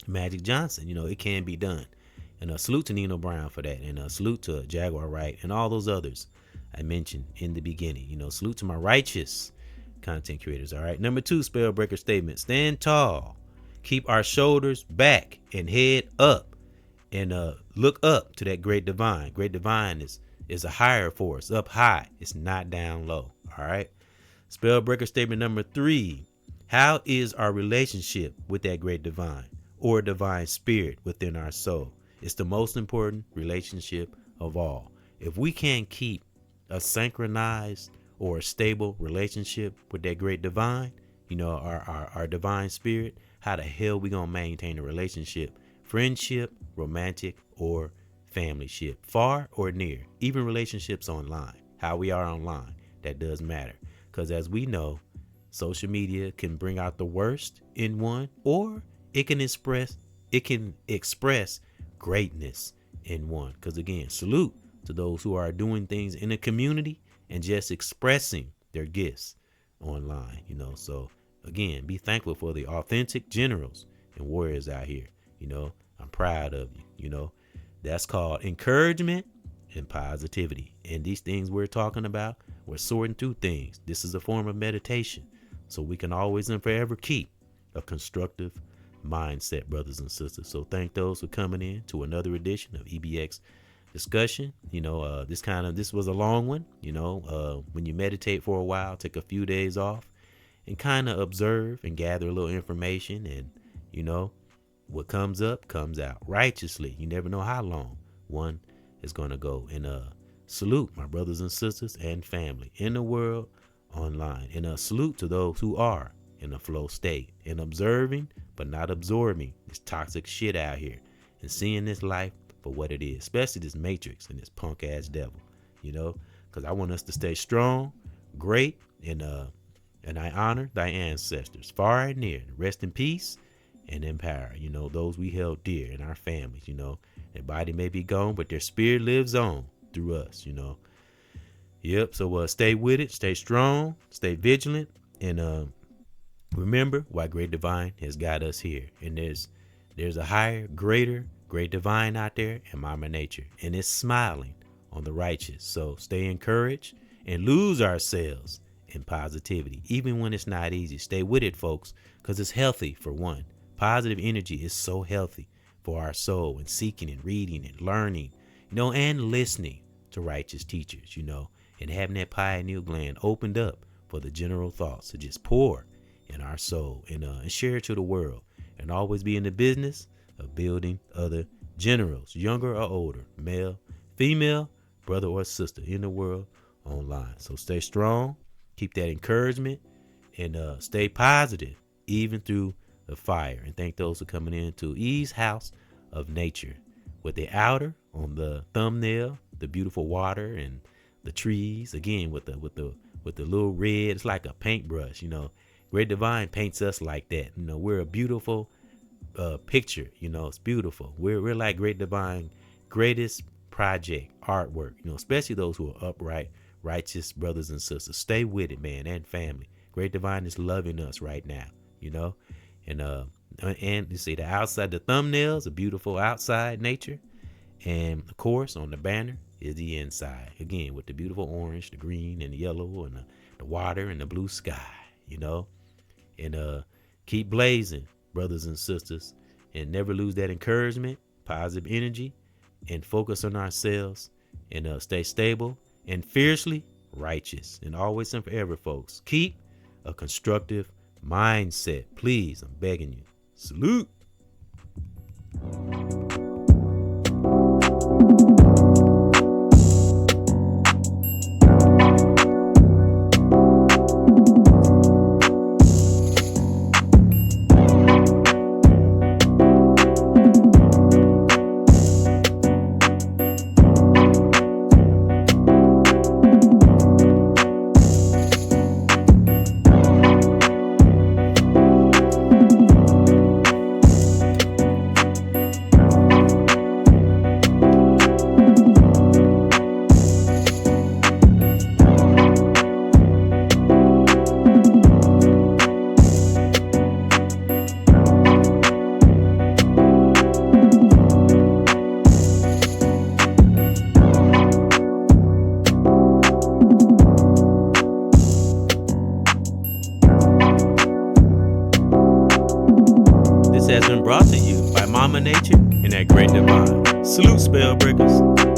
A: Magic Johnson. You know, it can be done. And salute to Nino Brown for that, and salute to Jaguar Wright and all those others I mentioned in the beginning. You know, salute to my righteous content creators. All right. Number 2, spell breaker statement: stand tall, keep our shoulders back and head up, and look up to that great divine. Great divine is a higher force, up high. It's not down low. All right. Spell breaker statement number 3: how is our relationship with that great divine or divine spirit within our soul? It's the most important relationship of all. If we can't keep a synchronized or a stable relationship with that great divine, you know, our divine spirit, how the hell we gonna maintain a relationship, friendship, romantic, or family ship, far or near, even relationships online, how we are online, that does matter. Because as we know, social media can bring out the worst in one, or it can express greatness in one. Because again, salute to those who are doing things in the community and just expressing their gifts online, you know. So again, be thankful for the authentic generals and warriors out here. You know, I'm proud of you. You know, that's called encouragement and positivity. And these things we're talking about, we're sorting through things. This is a form of meditation, so we can always and forever keep a constructive mindset, brothers and sisters. So thank those for coming in to another edition of EBX discussion. You know, this was a long one. You know, when you meditate for a while, take a few days off and kind of observe and gather a little information, and you know, what comes up comes out righteously. You never know how long one is going to go. And salute my brothers and sisters and family in the world, online, and salute to those who are in a flow state and observing but not absorbing this toxic shit out here, and seeing this life for what it is, especially this Matrix and this punk ass devil, because I want us to stay strong, great, and I honor thy ancestors far and near. Rest in peace and in power, those we held dear in our families, their body may be gone, but their spirit lives on through us, Yep. So stay with it, stay strong, stay vigilant, and remember why Great Divine has got us here. And there's a higher, greater, great divine out there in Mama Nature, and it's smiling on the righteous. So stay encouraged and lose ourselves in positivity, even when it's not easy. Stay with it, folks, because it's healthy. For one, positive energy is so healthy for our soul, and seeking and reading and learning, and listening to righteous teachers, and having that pineal gland opened up for the general thoughts to just pour in our soul, and share it to the world, and always be in the business of building other generals, younger or older, male, female, brother or sister in the world online. So stay strong, keep that encouragement, and stay positive even through the fire. And thank those for coming in to E's House of Nature, with the outer on the thumbnail, the beautiful water and the trees, again with the little red. It's like a paintbrush, Great Divine paints us like that. We're a beautiful picture. It's beautiful. We're like Great Divine greatest project artwork. Especially those who are upright, righteous brothers and sisters. Stay with it, man, and family. Great Divine is loving us right now. And you see the outside, the thumbnails, a beautiful outside nature, and of course on the banner is the inside, again with the beautiful orange, the green, and the yellow, and the water and the blue sky. And keep blazing, brothers and sisters, and never lose that encouragement, positive energy, and focus on ourselves, and stay stable and fiercely righteous, and always and forever, folks. Keep a constructive mindset, please. I'm begging you. Salute. Has been brought to you by Mama Nature and that Great Divine. Salute, spell breakers.